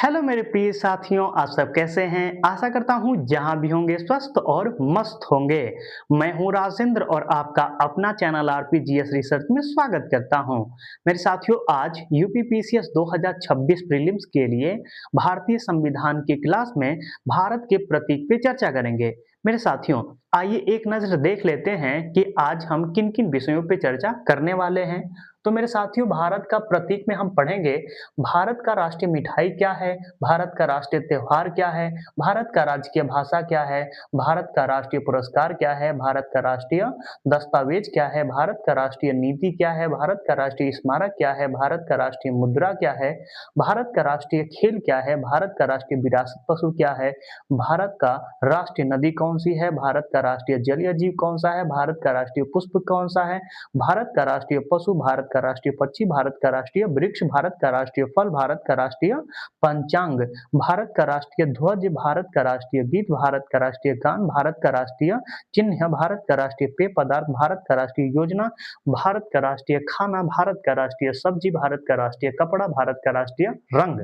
Hello मेरे प्रिय साथियों, आप सब कैसे हैं? आशा करता हूँ जहाँ भी होंगे स्वस्थ और मस्त होंगे। मैं हूँ राजेंद्र और आपका अपना चैनल आरपीजीएस रिसर्च में स्वागत करता हूँ। मेरे साथियों, आज यूपीपीसीएस 2026 प्रीलिम्स के लिए भारतीय संविधान की क्लास में भारत के प्रतीक पे चर्चा करेंगे। मेरे साथियों, आइए एक नज़र देख लेते हैं कि आज हम किन किन विषयों पे चर्चा करने वाले हैं। तो मेरे साथियों, भारत का प्रतीक में हम पढ़ेंगे भारत का राष्ट्रीय मिठाई क्या है, भारत का राष्ट्रीय त्योहार क्या है, भारत का राजकीय भाषा क्या है, भारत का राष्ट्रीय पुरस्कार क्या है, भारत का राष्ट्रीय दस्तावेज क्या है, भारत का राष्ट्रीय नीति क्या है, भारत का राष्ट्रीय स्मारक क्या है, भारत का राष्ट्रीय मुद्रा क्या है, भारत का राष्ट्रीय खेल क्या है, भारत का राष्ट्रीय विरासत पशु क्या है, भारत का राष्ट्रीय नदी कौन सी है, भारत का राष्ट्रीय जलीय जीव कौन सा है, भारत का राष्ट्रीय पुष्प कौन सा है, भारत का राष्ट्रीय पशु, भारत का राष्ट्रीय पक्षी, भारत का राष्ट्रीय वृक्ष, भारत का राष्ट्रीय फल, भारत का राष्ट्रीय पंचांग, भारत का राष्ट्रीय ध्वज, भारत का राष्ट्रीय गीत, भारत का राष्ट्रीय गान, भारत का राष्ट्रीय चिन्ह, भारत का राष्ट्रीय पेय पदार्थ, भारत का राष्ट्रीय योजना, भारत का राष्ट्रीय खाना, भारत का राष्ट्रीय सब्जी, भारत का राष्ट्रीय कपड़ा, भारत का राष्ट्रीय रंग।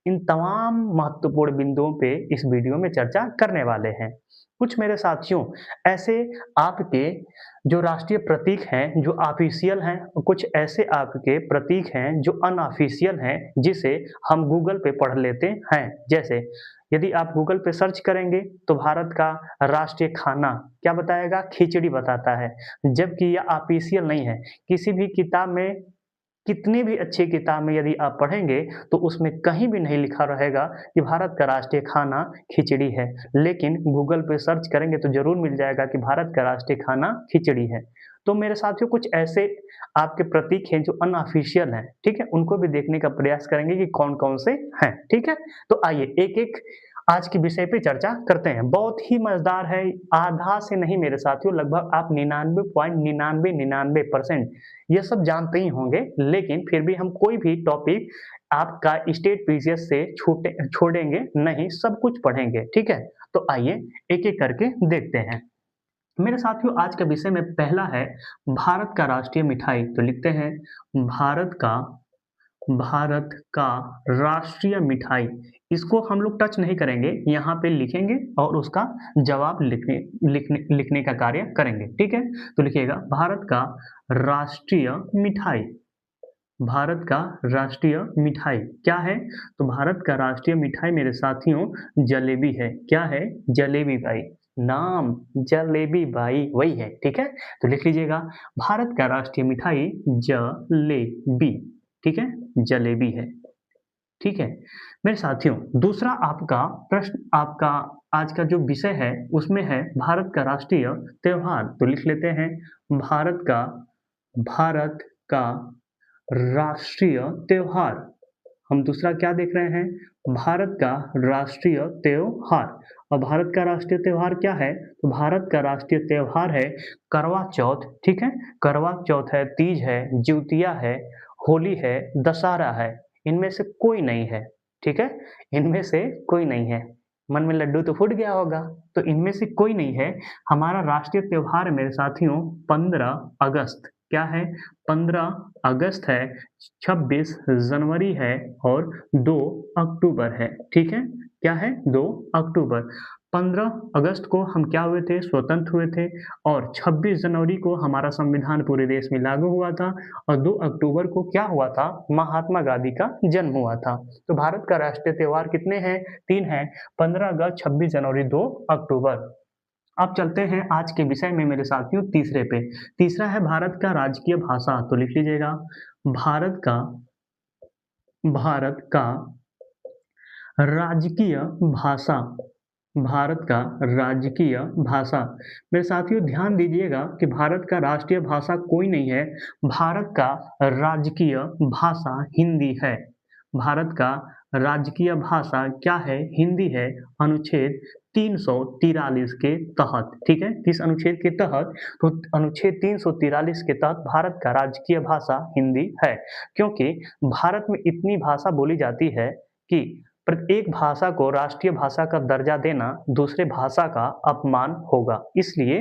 इन तमाम महत्वपूर्ण बिंदुओं पे इस वीडियो में चर्चा करने वाले हैं। कुछ मेरे साथियों ऐसे आपके जो राष्ट्रीय प्रतीक हैं, जो ऑफिशियल हैं, कुछ ऐसे आपके प्रतीक हैं जो अनऑफिशियल हैं, जिसे हम गूगल पे पढ़ लेते हैं। जैसे यदि आप गूगल पे सर्च करेंगे तो भारत का राष्ट्रीय खाना क्या बताएगा? खिचड़ी बताता है, जबकि यह ऑफिशियल नहीं है। किसी भी किताब में, कितनी भी अच्छी किताब में यदि आप पढ़ेंगे तो उसमें कहीं भी नहीं लिखा रहेगा कि भारत का राष्ट्रीय खाना खिचड़ी है, लेकिन गूगल पे सर्च करेंगे तो ज़रूर मिल जाएगा कि भारत का राष्ट्रीय खाना खिचड़ी है। तो मेरे साथियों, कुछ ऐसे आपके प्रतीक हैं जो अनऑफिशियल हैं, ठीक है? उनको भी देखने का प्रयास करेंगे कि कौन-कौन से हैं, ठीक है? तो आइए एक-एक आज के विषय पे चर्चा करते हैं। बहुत ही मज़ेदार है, आधा से नहीं मेरे साथियों, लगभग आप 99.9999% ये सब जानते ही होंगे, लेकिन फिर भी हम कोई भी टॉपिक आपका स्टेट प्रीवियस से छोड़ेंगे नहीं, सब कुछ पढ़ेंगे, ठीक है? तो आइए एक-एक करके देखते हैं। मेरे साथियों, आज का विषय में पहला है भारत का राष्ट्रीय मिठाई। तो लिखते हैं भारत का राष्ट्रीय मिठाई। इसको हम लोग टच नहीं करेंगे, यहाँ पे लिखेंगे और उसका जवाब लिखने का कार्य करेंगे, ठीक है? तो लिखिएगा भारत का राष्ट्रीय मिठाई। भारत का राष्ट्रीय मिठाई क्या है? तो भारत का राष्ट्रीय मिठाई मेरे साथियों जलेबी है। क्या है? जलेबी भाई। नाम जलेबी भाई वही है, ठीक है? तो लिख लीजिएगा भारत का राष्ट्रीय मिठाई जलेबी, ठीक है? जलेबी है, ठीक है? मेरे साथियों, दूसरा आपका प्रश्न, आपका आज का जो विषय है उसमें है भारत का राष्ट्रीय त्योहार। तो लिख लेते हैं भारत का राष्ट्रीय त्योहार। हम दूसरा क्या देख रहे हैं? भारत का राष्ट्रीय त्योहार। और भारत का राष्ट्रीय त्योहार क्या है? तो भारत का राष्ट्रीय त्योहार है करवा चौथ, ठीक है? करवा चौथ है, तीज है, जिउतिया है, होली है, दशहरा है। इनमें से कोई नहीं है, ठीक है? इनमें से कोई नहीं है। मन में लड्डू तो फूट गया होगा, तो इनमें से कोई नहीं है। हमारा राष्ट्रीय त्योहार है मेरे साथियों 15 अगस्त। क्या है? 15 अगस्त है, 26 जनवरी है और 2 अक्टूबर है, ठीक है? क्या है? 2 अक्टूबर। 15 अगस्त को हम क्या हुए थे? स्वतंत्र हुए थे और 26 जनवरी को हमारा संविधान पूरे देश में लागू हुआ था और 2 अक्टूबर को क्या हुआ था? महात्मा गांधी का जन्म हुआ था। तो भारत का राष्ट्रीय त्योहार कितने हैं? 3 हैं, 15 अगस्त, 26 जनवरी, 2 अक्टूबर। अब चलते हैं आज के विषय में मेरे साथियों तीसरे पे। तीसरा है भारत का राजकीय भाषा। तो लिख लीजिएगा भारत का भारत का राजकीय भाषा। भारत का राजकीय भाषा। मेरे साथियों ध्यान दीजिएगा कि भारत का राष्ट्रीय भाषा कोई नहीं है, भारत का राजकीय भाषा हिंदी है। भारत का राजकीय भाषा क्या है? हिंदी है। अनुच्छेद 343 के तहत, ठीक है? किस अनुच्छेद के तहत? तो अनुच्छेद 343 के तहत भारत का राजकीय भाषा हिंदी है, क्योंकि भारत में इतनी भाषा बोली जाती है कि प्रत्येक भाषा को राष्ट्रीय भाषा का दर्जा देना दूसरे भाषा का अपमान होगा। इसलिए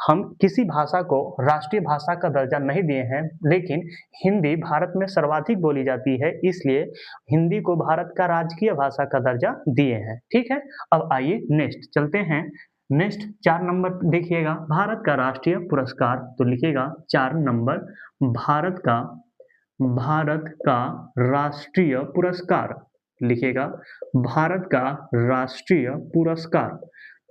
हम किसी भाषा को राष्ट्रीय भाषा का दर्जा नहीं दिए हैं, लेकिन हिंदी भारत में सर्वाधिक बोली जाती है, इसलिए हिंदी को भारत का राजकीय भाषा का दर्जा दिए हैं। ठीक है, अब आइए नेक्स्ट चलते हैं। नेक्स्ट 4 नंबर देखिएगा, भारत का राष्ट्रीय पुरस्कार, तो लिखिएगा 4 नंबर भारत का राष्ट्रीय पुरस्कार, लिखिएगा भारत का राष्ट्रीय पुरस्कार।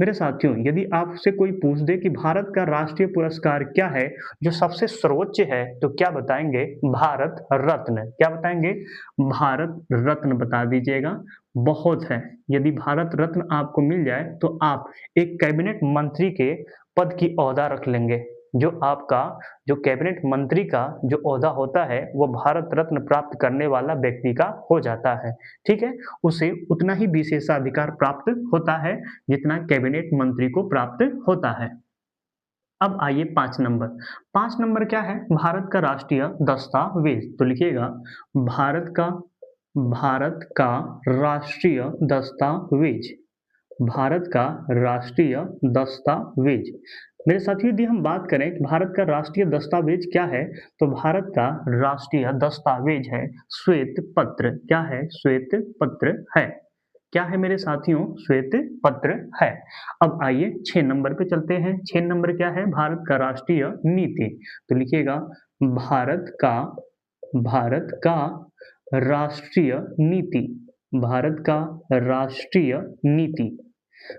मेरे साथियों, यदि आपसे कोई पूछ दे कि भारत का राष्ट्रीय पुरस्कार क्या है जो सबसे सर्वोच्च है, तो क्या बताएंगे? भारत रत्न। क्या बताएंगे? भारत रत्न बता दीजिएगा। बहुत है, यदि भारत रत्न आपको मिल जाए तो आप एक कैबिनेट मंत्री के पद की ओहदा रख लेंगे। जो आपका जो कैबिनेट मंत्री का जो ओहदा होता है वो भारत रत्न प्राप्त करने वाला व्यक्ति का हो जाता है। ठीक है, उसे उतना ही विशेषाधिकार प्राप्त होता है जितना कैबिनेट मंत्री को प्राप्त होता है। अब आइए 5 नंबर। 5 नंबर क्या है? भारत का राष्ट्रीय दस्तावेज, तो लिखिएगा भारत का राष्ट्रीय दस्तावेज, भारत का राष्ट्रीय दस्तावेज। मेरे साथियों, यदि हम बात करें कि भारत का राष्ट्रीय दस्तावेज क्या है, तो भारत का राष्ट्रीय दस्तावेज है श्वेत पत्र। क्या है? श्वेत पत्र है। क्या है मेरे साथियों? श्वेत पत्र है। अब आइए 6 नंबर पे चलते हैं। 6 नंबर क्या है? भारत का राष्ट्रीय नीति, तो लिखिएगा भारत का राष्ट्रीय नीति, भारत का राष्ट्रीय नीति।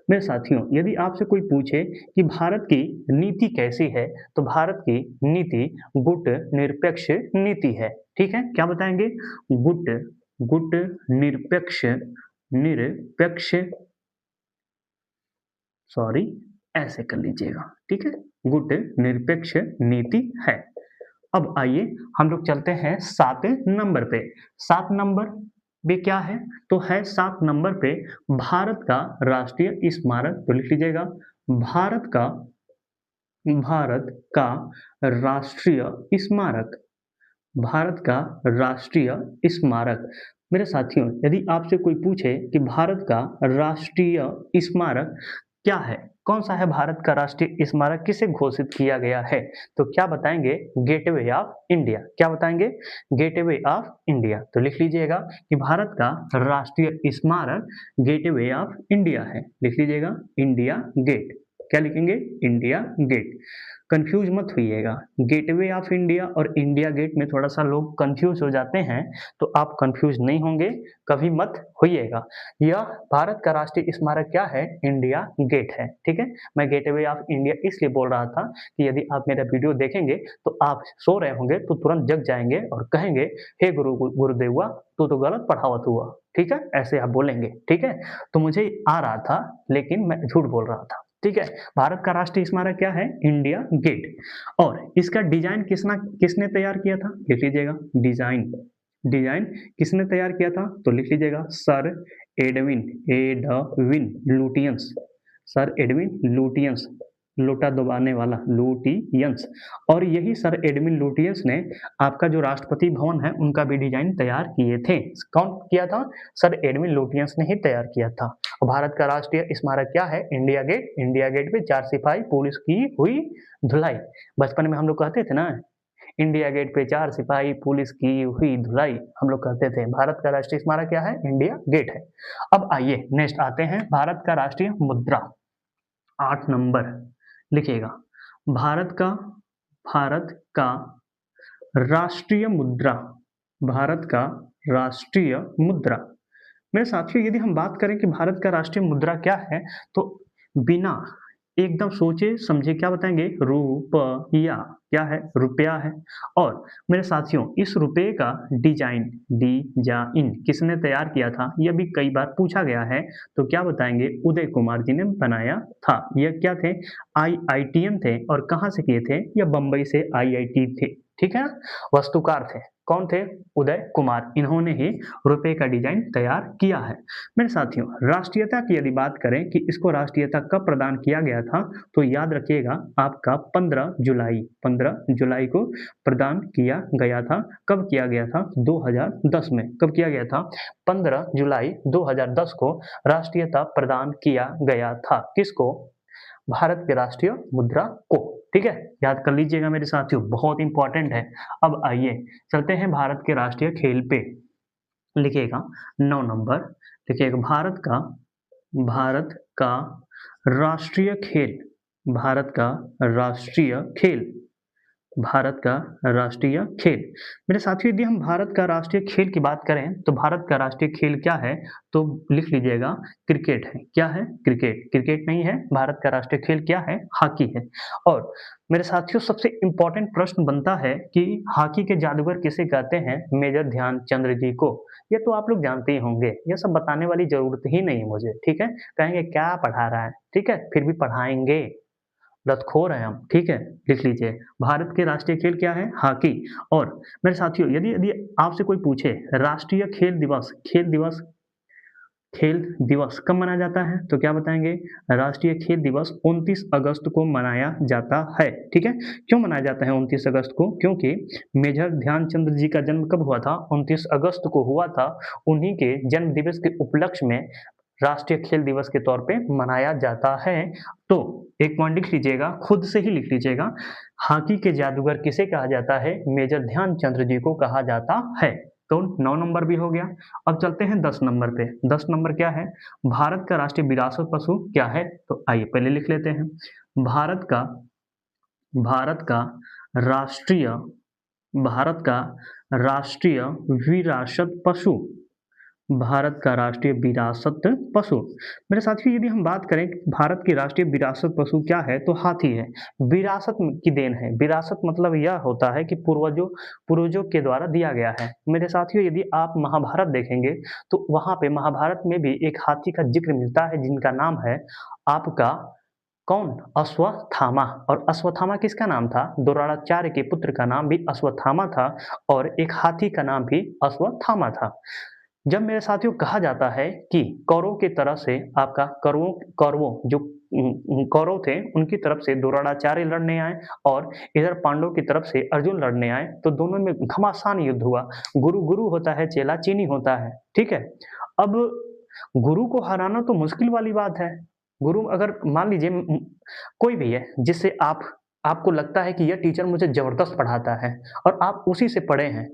मेरे साथियों, यदि आपसे कोई पूछे कि भारत की नीति कैसी है, तो भारत की नीति गुट निरपेक्ष नीति है। ठीक है, क्या बताएंगे? गुट निरपेक्ष सॉरी, ऐसे कर लीजिएगा। ठीक है, गुट निरपेक्ष नीति है। अब आइए हम लोग चलते हैं 7 नंबर पे। 7 नंबर भी क्या है? तो है 7 नंबर पे भारत का राष्ट्रीय स्मारक, तो लिख लीजिएगा भारत का राष्ट्रीय स्मारक, भारत का राष्ट्रीय स्मारक। मेरे साथियों, यदि आपसे कोई पूछे कि भारत का राष्ट्रीय स्मारक क्या है, कौन सा है भारत का राष्ट्रीय स्मारक, किसे घोषित किया गया है, तो क्या बताएंगे? Gateway of India. क्या बताएंगे? Gateway of India. तो लिख लीजिएगा कि भारत का राष्ट्रीय स्मारक गेटवे ऑफ इंडिया है। लिख लीजिएगा इंडिया गेट। क्या लिखेंगे? India gate. कंफ्यूज मत होइएगा, गेटवे ऑफ इंडिया और इंडिया गेट में थोड़ा सा लोग कंफ्यूज हो जाते हैं, तो आप कंफ्यूज नहीं होंगे, कभी मत होइएगा। यह भारत का राष्ट्रीय स्मारक क्या है? इंडिया गेट है। ठीक है, मैं गेटवे ऑफ इंडिया इसलिए बोल रहा था कि यदि आप मेरा वीडियो देखेंगे तो आप सो रहे होंगे तो तुरंत जग जाएंगे और कहेंगे हे गुरुदेवा तू तो गलत पढ़ावत हुआ। ठीक है, ऐसे आप बोलेंगे। ठीक है, तो मुझे आ रहा था लेकिन मैं झूठ बोल रहा था। ठीक है, भारत का राष्ट्रीय स्मारक क्या है? India gate. और इसका डिजाइन किसने तैयार किया था? लिख लीजिएगा डिजाइन किसने तैयार किया था? तो लिख लीजिएगा sir Edwin Lutyens, sir Edwin Lutyens, लोटा दबाने वाला लुटियंस। और यही सर एडविन लुटियंस ने आपका जो राष्ट्रपति भवन है उनका भी डिजाइन तैयार किए थे। कौन किया था? सर एडविन लुटियंस ने ही तैयार किया था। और भारत का राष्ट्रीय स्मारक क्या है? India gate. इंडिया गेट पे 4 सिपाही पुलिस की हुई धुलाई। बचपन में हम लोग कहते थे ना, इंडिया गेट पे 4 सिपाही पुलिस की हुई धुलाई, हम लोग कहते थे। भारत का राष्ट्रीय स्मारक क्या है? इंडिया गेट है। अब आइए नेक्स्ट आते हैं, भारत का राष्ट्रीय मुद्रा। 8 नंबर लिखिएगा भारत का राष्ट्रीय मुद्रा, भारत का राष्ट्रीय मुद्रा। मेरे साथियों, यदि हम बात करें कि भारत का राष्ट्रीय मुद्रा क्या है, तो बिना एकदम सोचे समझे क्या बताएंगे? रुपया। क्या है? रुपया है। और मेरे साथियों, इस रुपये का डिजाइन किसने तैयार किया था? यह भी कई बार पूछा गया है, तो क्या बताएंगे? उदय कुमार जी ने बनाया था। यह क्या थे? IITian थे। और कहाँ से किए थे? यह बम्बई से IIT थे। ठीक है, वास्तुकार थे। कौन थे? उदय कुमार। इन्होंने ही रुपए का डिजाइन तैयार किया है। मेरे साथियों, राष्ट्रीयता की यदि बात करें कि इसको राष्ट्रीयता कब प्रदान किया गया था, तो याद रखिएगा आपका 15 जुलाई को प्रदान किया गया था। कब किया गया था? 2010 में। कब किया गया था? 15 जुलाई 2010 को राष्ट्रीयता प्रदान किया गया था। किसको? भारत के राष्ट्रीय मुद्रा को। ठीक है, याद कर लीजिएगा मेरे साथियों, बहुत इंपॉर्टेंट है। अब आइए चलते हैं भारत के राष्ट्रीय खेल पे। लिखिएगा 9 नंबर, लिखिएगा भारत का राष्ट्रीय खेल, भारत का राष्ट्रीय खेल, भारत का राष्ट्रीय खेल। मेरे साथियों, यदि हम भारत का राष्ट्रीय खेल की बात करें तो भारत का राष्ट्रीय खेल क्या है? तो लिख लीजिएगा क्रिकेट है। क्या है? क्रिकेट। क्रिकेट नहीं है, भारत का राष्ट्रीय खेल क्या है? हॉकी है। और मेरे साथियों, सबसे इम्पोर्टेंट प्रश्न बनता है कि हॉकी के जादूगर किसे कहते हैं? मेजर ध्यानचंद जी को। ये तो आप लोग जानते ही होंगे, ये सब बताने वाली जरूरत ही नहीं है मुझे। ठीक है, कहेंगे क्या पढ़ा रहा है, ठीक है, फिर भी पढ़ाएंगे, लतखोर हैं हम। ठीक है, लिख लीजिए भारत के राष्ट्रीय खेल क्या है? हॉकी। और मेरे साथियों, यदि यदि आपसे कोई पूछे राष्ट्रीय खेल दिवस कब मनाया जाता है, तो क्या बताएंगे? राष्ट्रीय खेल दिवस 29 अगस्त को मनाया जाता है। ठीक है, क्यों मनाया जाता है 29 अगस्त को? क्योंकि मेजर ध्यानचंद जी का जन्म कब हुआ था? 29 अगस्त को हुआ था। उन्हीं के जन्म दिवस के उपलक्ष्य में राष्ट्रीय खेल दिवस के तौर पे मनाया जाता है। तो एक पॉइंट लिख लीजिएगा, खुद से ही लिख लीजिएगा, हॉकी के जादूगर किसे कहा जाता है? मेजर ध्यानचंद जी को कहा जाता है। तो 9 नंबर भी हो गया। अब चलते हैं 10 नंबर पे। 10 नंबर क्या है? भारत का राष्ट्रीय विरासत पशु क्या है? तो आइए पहले लिख लेते हैं। भारत का भारत का राष्ट्रीय भारत का राष्ट्रीय विरासत पशु, भारत का राष्ट्रीय विरासत पशु। मेरे साथियों, यदि हम बात करें भारत की राष्ट्रीय विरासत पशु क्या है, तो हाथी है। विरासत की देन है। विरासत मतलब यह होता है कि पूर्वजों के द्वारा दिया गया है। मेरे साथियों, यदि आप महाभारत देखेंगे तो वहाँ पे महाभारत में भी एक हाथी का जिक्र मिलता है, जिनका नाम है आपका कौन? अश्वत्थामा। और अश्वत्थामा किसका नाम था? द्रोणाचार्य के पुत्र का नाम भी अश्वत्थामा था और एक हाथी का नाम भी अश्वत्थामा था। जब मेरे साथियों कहा जाता है कि कौरवों की तरफ से आपका कौरवों जो कौरव थे उनकी तरफ से द्रोणाचार्य लड़ने आए और इधर पांडवों की तरफ से अर्जुन लड़ने आए, तो दोनों में घमासान युद्ध हुआ। गुरु गुरु होता है, चेला चीनी होता है। ठीक है, अब गुरु को हराना तो मुश्किल वाली बात है। गुरु अगर मान लीजिए कोई भी है जिससे आपको लगता है कि यह टीचर मुझे जबरदस्त पढ़ाता है और आप उसी से पढ़े हैं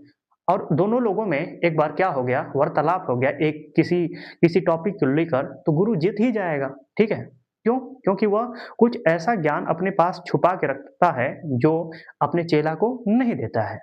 और दोनों लोगों में एक बार क्या हो गया, वार्तालाप हो गया एक किसी टॉपिक को लेकर, तो गुरु जीत ही जाएगा। ठीक है, क्यों? क्योंकि वह कुछ ऐसा ज्ञान अपने पास छुपा के रखता है जो अपने चेला को नहीं देता है।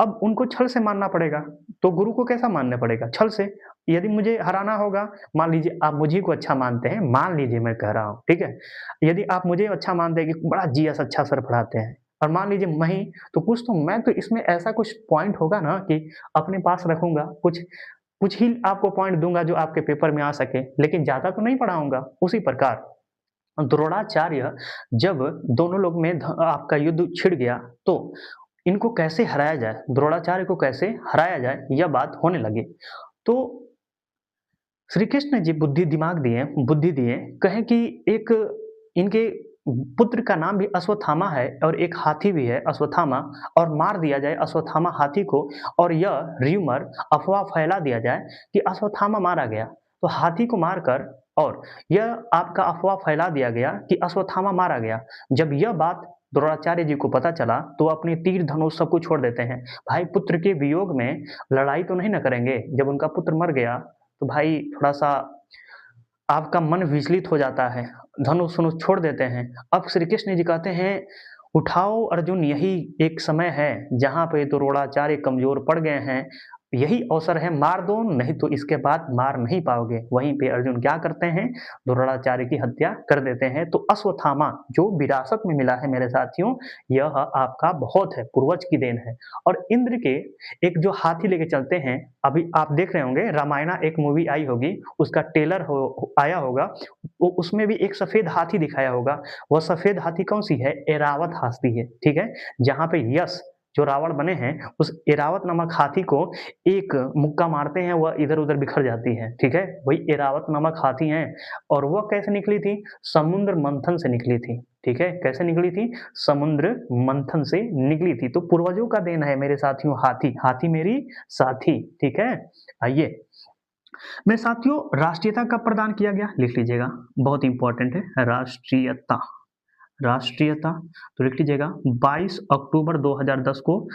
अब उनको छल से मानना पड़ेगा, तो गुरु को कैसा मानना पड़ेगा? छल से। यदि मुझे हराना होगा, मान लीजिए आप मुझी को अच्छा मानते हैं, मान लीजिए मैं कह रहा हूँ, ठीक है? यदि आप मुझे अच्छा मानते हैं कि बड़ा जीएस अच्छा सर पढ़ाते हैं और मान लीजिए नहीं, तो कुछ तो मैं तो इसमें ऐसा कुछ पॉइंट होगा ना कि अपने पास रखूँगा, कुछ कुछ ही आपको पॉइंट दूँगा जो आपके पेपर में आ सके, लेकिन ज़्यादा तो नहीं पढ़ाऊँगा। उसी प्रकार द्रोणाचार्य जब दोनों लोग में आपका युद्ध छिड़ गया, तो इनको कैसे हराया जाए, द्रोणाचार्य को कैसे हराया जाए, यह बात होने लगी। तो श्री कृष्ण जी बुद्धि दिए, कहें कि एक इनके पुत्र का नाम भी अश्वत्थामा है और एक हाथी भी है अश्वत्थामा, और मार दिया जाए अश्वत्थामा हाथी को, और यह र्यूमर अफवाह फैला दिया जाए कि अश्वत्थामा मारा गया। तो हाथी को मारकर और यह आपका अफवाह फैला दिया गया कि अश्वत्थामा मारा गया। जब यह बात द्रोणाचार्य जी को पता चला तो अपने तीर धनुष सब कुछ छोड़ देते हैं। भाई पुत्र के वियोग में लड़ाई तो नहीं ना करेंगे। जब उनका पुत्र मर गया तो भाई थोड़ा-सा आपका मन विचलित हो जाता है, धनुष-वनुष छोड़ देते हैं। अब श्री कृष्ण जी कहते हैं, उठाओ अर्जुन, यही एक समय है जहाँ पे द्रोणाचार्य कमज़ोर पड़ गए हैं, यही अवसर है, मार दो, नहीं तो इसके बाद मार नहीं पाओगे। वहीं पे अर्जुन क्या करते हैं? द्रोणाचार्य की हत्या कर देते हैं। तो अश्वत्थामा जो विरासत में मिला है मेरे साथियों, यह आपका बहुत है, पूर्वज की देन है। और इंद्र के एक जो हाथी लेके चलते हैं, अभी आप देख रहे होंगे रामायणा एक मूवी आई होगी, उसका ट्रेलर आया होगा, वो उसमें भी एक सफेद हाथी दिखाया होगा। वह सफेद हाथी कौन सी है? ऐरावत हाथी है। ठीक है, जहाँ पे यश जो रावण बने हैं उस एरावत नामक हाथी को एक मुक्का मारते हैं, वह इधर-उधर बिखर जाती है, ठीक है? वही एरावत नामक हाथी हैं और वह कैसे निकली थी? समुद्र मंथन से निकली थी, ठीक है? कैसे निकली थी? समुद्र मंथन से निकली थी। तो पूर्वजों का देन है मेरे साथियों हाथी, हाथी मेरी साथी, ठीक है? आइए, मेरे साथियों राष्ट्रीयता कब प्रदान किया गया? लिख लीजिएगा, बहुत इंपॉर्टेंट है राष्ट्रीयता। राष्ट्रीयता तो लिख लीजिएगा 22 अक्टूबर 2010 को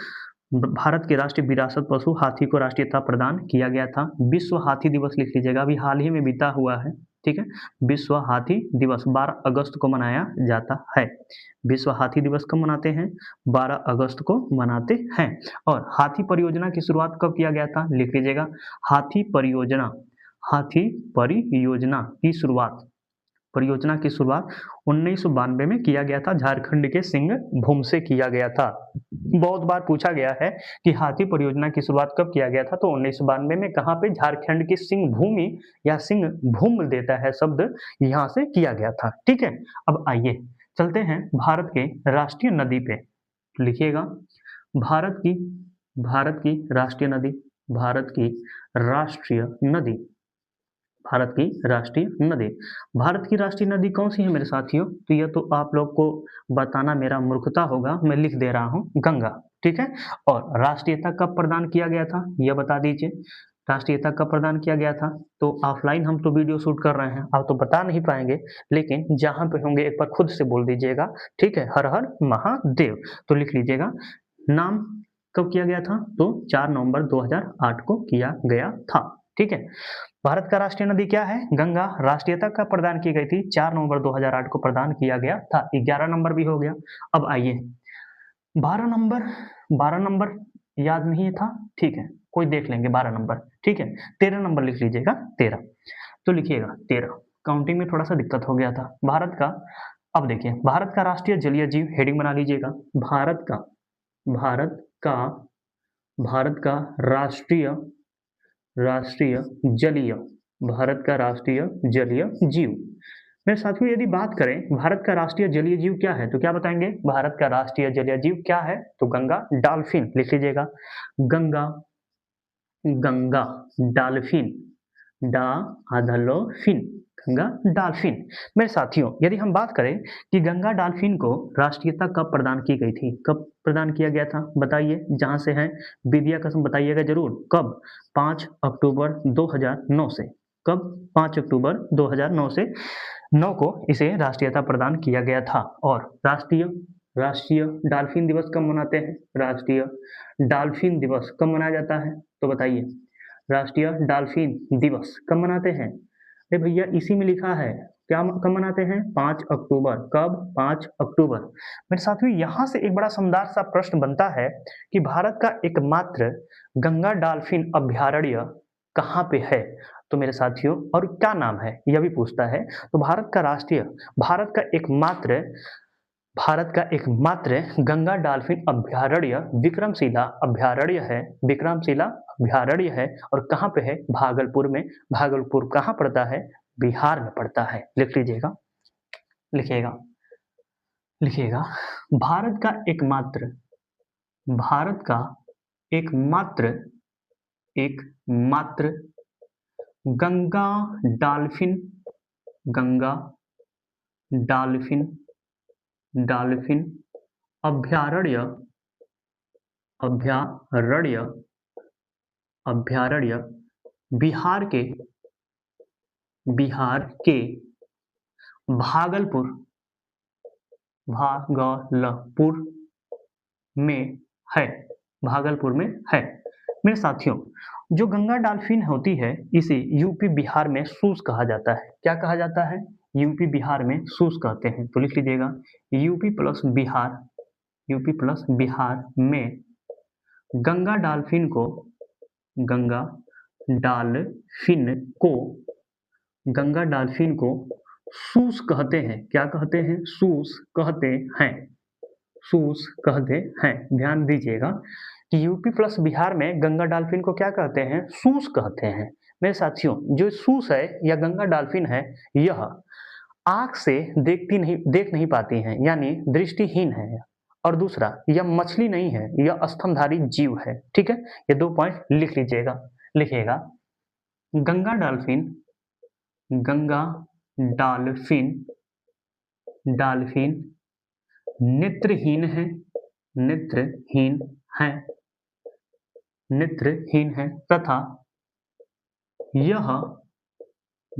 भारत के राष्ट्रीय विरासत पशु हाथी को राष्ट्रीयता प्रदान किया गया था। विश्व हाथी दिवस लिख लीजिएगा, अभी हाल ही में बीता हुआ है, ठीक है? विश्व हाथी दिवस 12 अगस्त को मनाया जाता है। विश्व हाथी दिवस कब मनाते हैं? 12 अगस्त को मनाते हैं। और हाथी परियोजना की शुरुआत कब किया गया था? लिख लीजिएगा, हाथी परियोजना परियोजना की शुरुआत 1992 में किया गया था, झारखंड के सिंहभूम से किया गया था। बहुत बार पूछा गया है कि हाथी परियोजना की शुरुआत कब किया गया था, तो 1992 में कहाँ पे? झारखंड की सिंहभूमि या सिंहभूम देता है शब्द, यहाँ से किया गया था, ठीक है? अब आइए चलते हैं भारत के राष्ट्रीय नदी पे। लिखिएगा, भारत की राष्ट्रीय नदी, भारत की राष्ट्रीय नदी, भारत की राष्ट्रीय नदी। भारत की राष्ट्रीय नदी कौन सी है मेरे साथियों? तो यह तो आप लोग को बताना मेरा मूर्खता होगा, मैं लिख दे रहा हूँ गंगा, ठीक है? और राष्ट्रीयता कब प्रदान किया गया था यह बता दीजिए। राष्ट्रीयता कब प्रदान किया गया था? तो ऑफलाइन हम तो वीडियो शूट कर रहे हैं, आप तो बता नहीं पाएंगे, लेकिन जहाँ पे होंगे एक बार खुद से बोल दीजिएगा, ठीक है? हर हर महादेव। तो लिख लीजिएगा, नाम कब किया गया था? तो 4 नवंबर 2008 को किया गया था, ठीक है? भारत का राष्ट्रीय नदी क्या है? गंगा। राष्ट्रीयता कब प्रदान की गई थी? 4 नवंबर 2008 को प्रदान किया गया था। 11 नंबर भी हो गया। अब आइए 12 नंबर याद नहीं था, ठीक है, कोई देख लेंगे 12 नंबर, ठीक है? 13 नंबर लिख लीजिएगा, 13। तो लिखिएगा 13, काउंटिंग में थोड़ा सा दिक्कत हो गया था। भारत का, अब देखिए, भारत का राष्ट्रीय जलीय जीव, हेडिंग बना लीजिएगा, भारत का राष्ट्रीय जलीय, भारत का राष्ट्रीय जलीय जीव। मेरे साथियों यदि बात करें भारत का राष्ट्रीय जलीय जीव क्या है, तो क्या बताएंगे? भारत का राष्ट्रीय जलीय जीव क्या है? तो गंगा डॉल्फिन लिख लीजिएगा, गंगा डॉल्फिन, डा आधा लो फिन, गंगा डॉल्फिन। मेरे साथियों यदि हम बात करें कि गंगा डॉल्फिन को राष्ट्रीयता कब प्रदान की गई थी, कब प्रदान किया गया था, बताइए, जहां से हैं विद्या कसम बताइएगा जरूर। कब? 5 अक्टूबर 2009 से। कब? 5 अक्टूबर 2009 से 9 को इसे राष्ट्रीयता प्रदान किया गया था। और राष्ट्रीय डॉल्फिन दिवस कब मनाते हैं? राष्ट्रीय डॉल्फिन दिवस कब मनाया जाता है, तो बताइए, राष्ट्रीय डॉल्फिन दिवस कब मनाते हैं? अरे भैया इसी में लिखा है, क्या कब मनाते हैं? 5 अक्टूबर। कब? 5 अक्टूबर। मेरे साथियों यहाँ से एक बड़ा शानदार सा प्रश्न बनता है कि भारत का एकमात्र गंगा डॉल्फिन अभयारण्य कहाँ पे है? तो मेरे साथियों, और क्या नाम है यह भी पूछता है। तो भारत का एकमात्र गंगा डॉल्फिन अभयारण्य विक्रमशिला अभयारण्य है। और कहाँ पे है? भागलपुर में। भागलपुर कहाँ पड़ता है? बिहार में पड़ता है। लिख लीजिएगा, लिखिएगा, भारत का एकमात्र गंगा डॉल्फिन अभयारण्य बिहार के भागलपुर में है। भागलपुर में है। मेरे साथियों जो गंगा डॉल्फिन होती है इसे यूपी बिहार में सूस कहा जाता है। क्या कहा जाता है? यूपी बिहार में सूस कहते हैं। तो लिख लीजिएगा, यूपी प्लस बिहार में गंगा डॉल्फिन को सूस कहते हैं। क्या कहते हैं? सूस कहते हैं। ध्यान दीजिएगा कि यूपी प्लस बिहार में गंगा डॉल्फिन को क्या कहते हैं? सूस कहते हैं। मेरे साथियों जो सूस है या गंगा डॉल्फिन है, यह आँख से देख नहीं पाती हैं, यानी दृष्टिहीन है। और दूसरा, यह मछली नहीं है, यह स्तनधारी जीव है। ठीक है, ये 2 पॉइंट लिख लीजिएगा। लिखिएगा, Ganga dolphin, Ganga dolphin, dolphin नेत्रहीन है, नेत्रहीन है, नेत्रहीन है तथा यह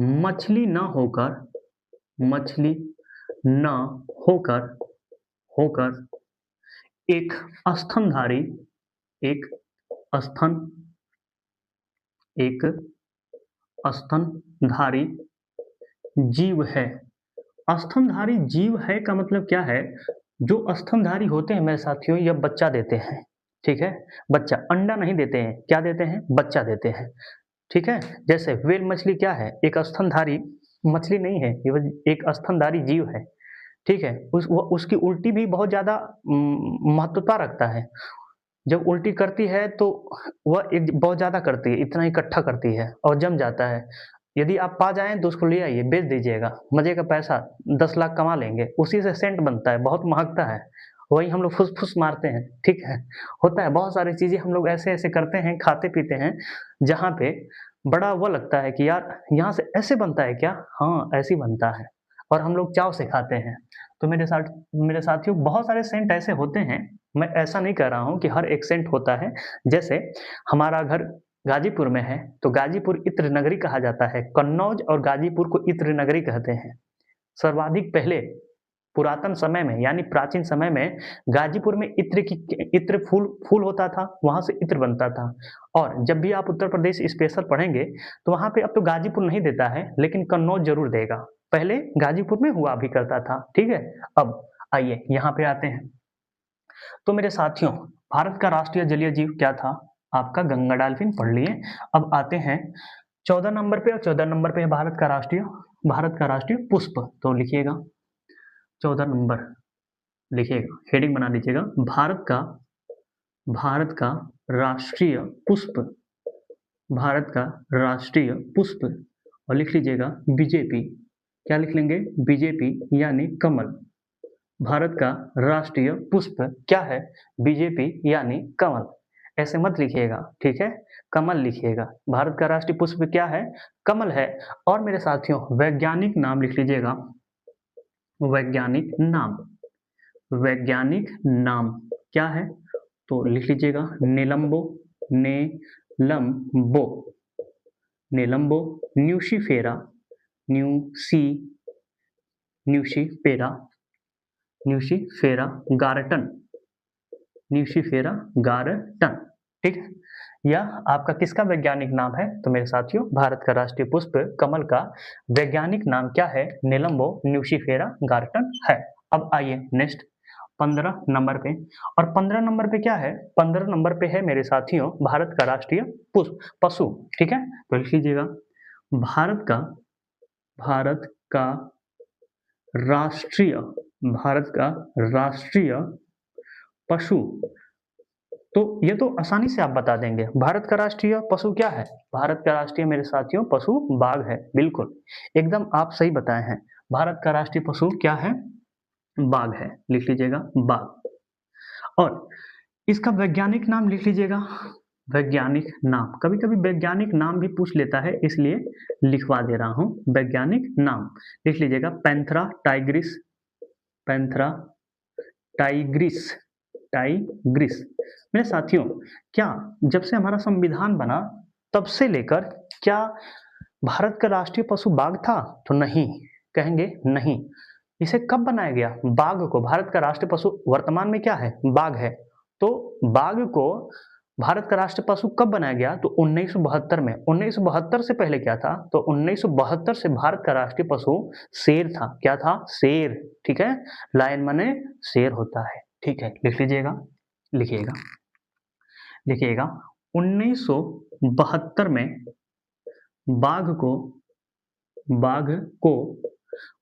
मछली न होकर, मछली न होकर, होकर एक स्तनधारी, एक स्तन, एक स्तनधारी जीव है। स्तनधारी जीव है का मतलब क्या है? जो स्तनधारी होते हैं मेरे साथियों, यह बच्चा देते हैं। ठीक है, बच्चा, अंडा नहीं देते हैं, क्या देते हैं? बच्चा देते हैं। ठीक है, जैसे व्हेल मछली क्या है? एक स्तनधारी मछली नहीं है, ये एक स्तनधारी जीव है। ठीक है, उसकी उल्टी भी बहुत ज़्यादा महत्वता रखता है। जब उल्टी करती है तो वह एक बहुत ज़्यादा करती है, इतना इकट्ठा करती है और जम जाता है। यदि आप पा जाएँ तो उसको ले आइए, बेच दीजिएगा, मज़े का पैसा 10 लाख कमा लेंगे। उसी से सेंट बनता है, बहुत महकता है। वही हम लोग फुस-फुस मारते हैं, ठीक है? होता है, बहुत सारी चीज़ें हम लोग ऐसे-ऐसे करते हैं, खाते-पीते हैं, जहाँ पे बड़ा वो लगता है कि यार यहाँ से ऐसे बनता है क्या? हाँ, ऐसे ही बनता है और हम लोग चाव से खाते हैं। तो मेरे साथियों, बहुत सारे सेंट ऐसे होते हैं, मैं ऐसा नहीं कह रहा हूँ कि हर एक सेंट होता है। जैसे हमारा घर गाजीपुर में है, तो गाजीपुर इत्र नगरी कहा जाता है। कन्नौज और गाजीपुर को इत्र नगरी कहते हैं। सर्वाधिक पहले पुरातन समय में, यानी प्राचीन समय में, गाजीपुर में इत्र फूल फूल होता था, वहाँ से इत्र बनता था। और जब भी आप उत्तर प्रदेश स्पेशल पढ़ेंगे, तो वहाँ पे अब तो गाजीपुर नहीं देता है, लेकिन कन्नौज ज़रूर देगा। पहले गाजीपुर में हुआ भी करता था, ठीक है? अब आइए यहाँ पे आते हैं। तो मेरे साथियों, भारत का राष्ट्रीय जलीय जीव क्या था? आपका गंगा डॉल्फिन पढ़ लिए। अब आते हैं 14 नंबर पे, और 14 नंबर पे है भारत का राष्ट्रीय पुष्प। तो लिखिएगा 14 नंबर, लिखिएगा, हेडिंग बना लीजिएगा, भारत का राष्ट्रीय पुष्प, भारत का राष्ट्रीय पुष्प। और लिख लीजिएगा बीजेपी। क्या लिख लेंगे? बीजेपी यानी कमल। भारत का राष्ट्रीय पुष्प क्या है? बीजेपी यानी कमल। ऐसे मत लिखिएगा, ठीक है? कमल लिखिएगा। भारत का राष्ट्रीय पुष्प क्या है? कमल है। और मेरे साथियों, वैज्ञानिक नाम लिख लीजिएगा, वैज्ञानिक नाम, वैज्ञानिक नाम क्या है? तो लिख लीजिएगा Nelumbo, Nelumbo, Nelumbo nucifera, nucifera, nucifera Gaertn, nucifera Gaertn. ठीक है, यह आपका किसका वैज्ञानिक नाम है? तो मेरे साथियों, भारत का राष्ट्रीय पुष्प कमल का वैज्ञानिक नाम क्या है? निलंबो न्यूसीफेरा गारटन है। अब आइए नेक्स्ट 15 नंबर पे। और 15 नंबर पे क्या है? 15 नंबर पे है मेरे साथियों, भारत का राष्ट्रीय पुष्प पशु। ठीक है, तो लिख लीजिएगा, भारत का राष्ट्रीय, भारत का राष्ट्रीय पशु। तो ये तो आसानी से आप बता देंगे, भारत का राष्ट्रीय पशु क्या है? भारत का राष्ट्रीय मेरे साथियों पशु बाघ है। बिल्कुल, एकदम आप सही बताए हैं। भारत का राष्ट्रीय पशु क्या है? बाघ है। लिख लीजिएगा बाघ। और इसका वैज्ञानिक नाम लिख लीजिएगा, वैज्ञानिक नाम। कभी कभी वैज्ञानिक नाम भी पूछ लेता है, इसलिए लिखवा दे रहा हूं। वैज्ञानिक नाम लिख लीजिएगा Panthera Tigris, Panthera Tigris, Tigris. मेरे साथियों, क्या जब से हमारा संविधान बना तब से लेकर क्या भारत का राष्ट्रीय पशु बाघ था? तो नहीं, कहेंगे नहीं। इसे कब बनाया गया? बाघ को भारत का राष्ट्रीय पशु वर्तमान में क्या है? बाघ है। तो बाघ को भारत का राष्ट्रीय पशु कब बनाया गया? तो 1972 में। 1972 से पहले क्या था? तो 1972 से भारत का राष्ट्रीय पशु शेर था। क्या था? शेर। ठीक है, लायन माने शेर होता है। ठीक है, लिख लीजिएगा, लिखिएगा, लिखिएगा 1972 में बाघ को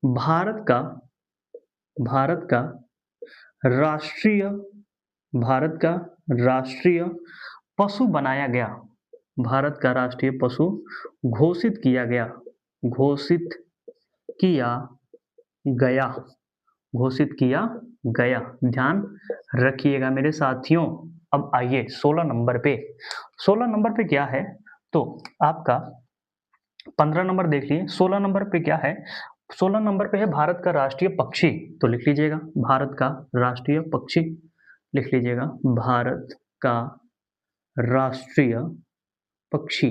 भारत का राष्ट्रीय, भारत का राष्ट्रीय पशु बनाया गया। भारत का राष्ट्रीय पशु घोषित किया गया, घोषित किया गया, घोषित किया गया। ध्यान रखिएगा मेरे साथियों। अब आइए 16 नंबर पे। 16 नंबर पे क्या है, तो आपका 15 नंबर देख लिए, 16 नंबर पे क्या है, 16 नंबर पे है भारत का राष्ट्रीय पक्षी। तो लिख लीजिएगा भारत का राष्ट्रीय पक्षी, लिख लीजिएगा भारत का राष्ट्रीय पक्षी,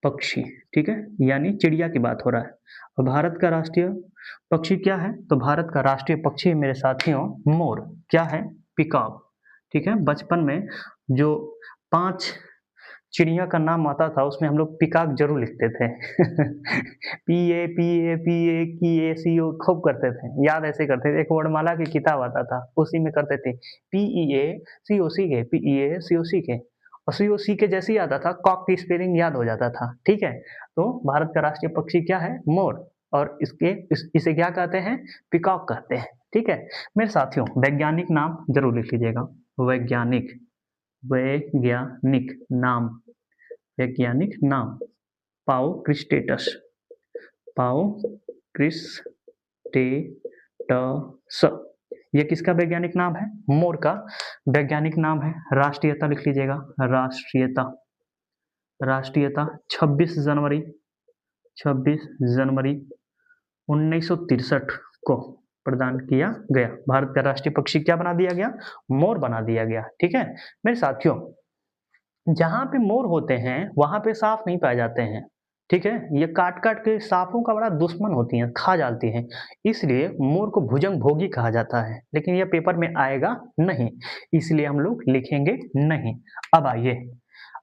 पक्षी, ठीक है, यानी चिड़िया की बात हो रहा है। और भारत का राष्ट्रीय पक्षी क्या है, तो भारत का राष्ट्रीय पक्षी मेरे साथियों मोर। क्या है, पिकॉक, ठीक है। बचपन में जो 5 चिड़िया का नाम आता था उसमें हम लोग पिकॉक जरूर लिखते थे। PA, खूब करते थे, याद ऐसे करते थे। एक वर्णमाला की किताब आता था उसी में करते थे PEA COCK और COC के जैसे ही आता था कॉक की स्पेलिंग याद हो जाता था, ठीक है। तो भारत का राष्ट्रीय पक्षी क्या है, मोर, और इसे क्या कहते हैं, पिकॉक कहते हैं, ठीक है। मेरे साथियों वैज्ञानिक नाम जरूर लिख लीजिएगा, वैज्ञानिक, वैज्ञानिक नाम, वैज्ञानिक नाम पाओ क्रिस्टेटस, पाओ क्रिस्टेटस, ये किसका वैज्ञानिक नाम है, मोर का वैज्ञानिक नाम है। राष्ट्रीयता लिख लीजिएगा, राष्ट्रीयता, राष्ट्रीयता 26 जनवरी 1963 को प्रदान किया गया। भारत का राष्ट्रीय पक्षी क्या बना दिया गया, मोर बना दिया गया, ठीक है। मेरे साथियों जहां पे मोर होते हैं वहां पे सांप नहीं पाए जाते हैं, ठीक है। ये काट काट के सांपों का बड़ा दुश्मन होती हैं, खा जाती हैं, इसलिए मोर को भुजंग भोगी कहा जाता है। लेकिन यह पेपर में आएगा नहीं, इसलिए हम लोग लिखेंगे नहीं। अब आइए,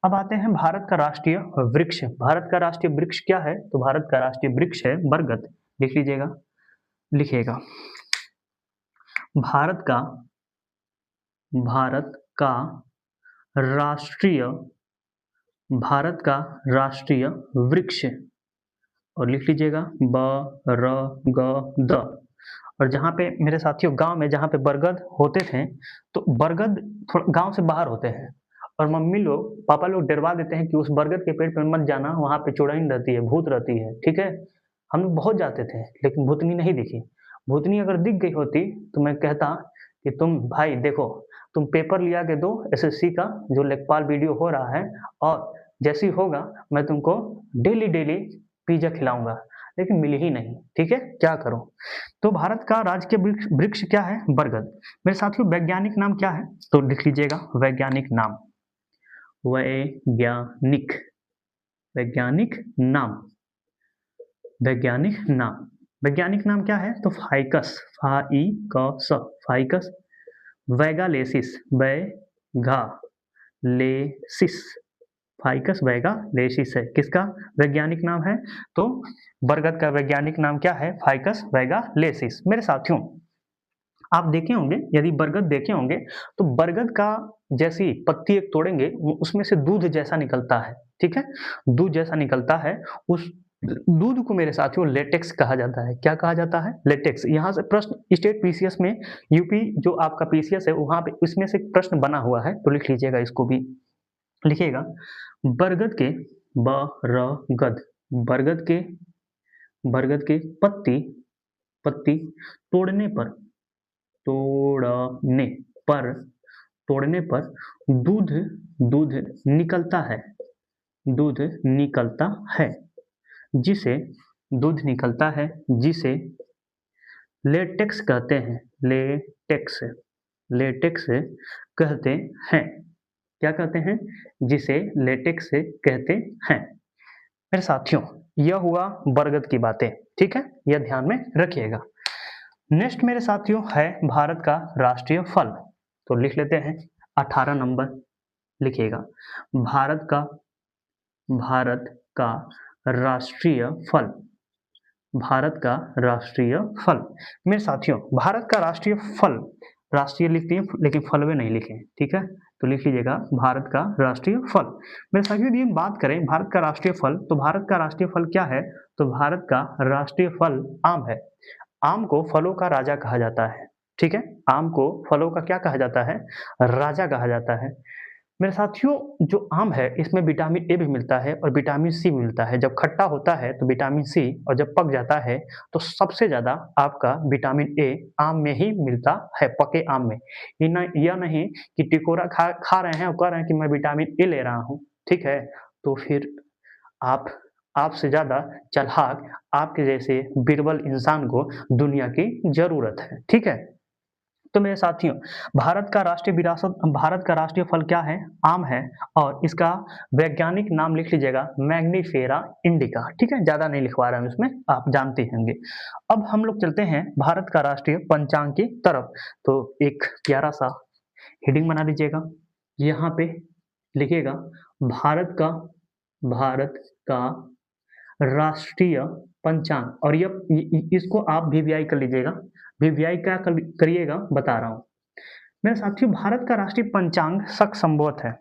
अब आते हैं भारत का राष्ट्रीय वृक्ष। भारत का राष्ट्रीय वृक्ष क्या है, तो भारत का राष्ट्रीय वृक्ष है बरगद, लिख लीजिएगा, लिखिएगा भारत का, भारत का राष्ट्रीय, भारत का राष्ट्रीय वृक्ष, और लिख लीजिएगा बरगद। और जहाँ पे मेरे साथियों गांव में जहाँ पे बरगद होते थे, तो बरगद थोड़ा गांव से बाहर होते हैं, और मम्मी लोग पापा लोग डरवा देते हैं कि उस बरगद के पेड़ पे मत जाना, वहाँ पे चुड़ैल रहती है, भूत रहती है, ठीक है। हम लोग बहुत जाते थे लेकिन भूतनी नहीं दिखी। भूतनी अगर दिख गई होती तो मैं कहता कि तुम भाई देखो, तुम पेपर लिया के दो SSC का जो लेखपाल वीडियो हो रहा है, और जैसी होगा मैं तुमको डेली डेली पिज्जा खिलाऊंगा, लेकिन मिली ही नहीं, ठीक है, क्या करूं। तो भारत का राज्य के वृक्ष वृक्ष क्या है, बरगद। मेरे साथियों वैज्ञानिक नाम क्या है, तो लिख लीजिएगा वैज्ञानिक नाम, वैज्ञानिक, वैज्ञानिक नाम, वैज्ञानिक नाम, वैज्ञानिक नाम क्या है, तो फाइकस, फाइकस, फाइकस वैगालेसिस, वैगालेसिस, फाइकस वैगालेसिस है किसका वैज्ञानिक नाम है, तो बरगद का वैज्ञानिक नाम क्या है, फाइकस वैगालेसिस। मेरे साथियों आप देखे होंगे, यदि बरगद देखे होंगे तो बरगद का जैसी पत्ती एक तोड़ेंगे उसमें से दूध जैसा निकलता है, ठीक है, दूध जैसा निकलता है। उस दूध को मेरे साथियों लेटेक्स कहा जाता है। क्या कहा जाता है, लेटेक्स। यहाँ से प्रश्न स्टेट PCS में, यूपी जो आपका PCS है वहां पे इसमें से प्रश्न बना हुआ है, तो लिख लीजिएगा, इसको भी लिखिएगा बरगद के, बरगद, बरगद के, बरगद के पत्ती, पत्ती तोड़ने पर, तोड़ने पर, तोड़ने पर दूध, दूध निकलता है, दूध निकलता है, जिसे, दूध निकलता है जिसे लेटेक्स कहते हैं, लेटेक्स, लेटेक्स कहते हैं। क्या कहते हैं, जिसे लेटेक्स कहते हैं। मेरे साथियों यह हुआ बरगद की बातें, ठीक है, यह ध्यान में रखिएगा। नेक्स्ट मेरे साथियों है भारत का राष्ट्रीय फल, तो लिख लेते हैं 18 नंबर, लिखिएगा भारत का, भारत का राष्ट्रीय फल, भारत का राष्ट्रीय फल। मेरे साथियों भारत का राष्ट्रीय फल, राष्ट्रीय लिखते हैं लेकिन फलवे नहीं लिखे, ठीक है, तो लिख लीजिएगा भारत का राष्ट्रीय फल। मेरे साथियों यदि हम बात करें भारत का राष्ट्रीय फल, तो भारत का राष्ट्रीय फल क्या है, तो भारत का राष्ट्रीय फल आम है। आम को फलों का राजा कहा जाता है, ठीक है, आम को फलों का क्या कहा जाता है, राजा कहा जाता है। मेरे साथियों जो आम है इसमें विटामिन ए भी मिलता है और विटामिन सी भी मिलता है। जब खट्टा होता है तो विटामिन सी और जब पक जाता है तो सबसे ज़्यादा आपका विटामिन ए आम में ही मिलता है, पके आम में। यह नहीं कि टिकोरा खा खा रहे हैं और कह रहे हैं कि मैं विटामिन ए ले रहा हूँ, ठीक है? तो फिर आप आपसे ज़्यादा चालाक आपके जैसे बीरबल इंसान को दुनिया की ज़रूरत है, ठीक है? तो मेरे साथियों, भारत का राष्ट्रीय फल क्या है? आम है और इसका वैज्ञानिक नाम लिख लीजिएगा मैंगिफेरा इंडिका, ठीक है? ज़्यादा नहीं लिखवा रहा हूँ इसमें, आप जानते होंगे। अब हम लोग चलते हैं भारत का राष्ट्रीय पंचांग की तरफ, तो एक प्यारा-सा हेडिंग बना लीजिएगा। यहाँ पे लिखिएगा भारत का राष्ट्रीय पंचांग और इसको आप वीवीआई कर लीजिएगा। वीवीआई क्या करिएगा बता रहा हूँ। मेरे साथियों भारत का राष्ट्रीय पंचांग शक संवत है,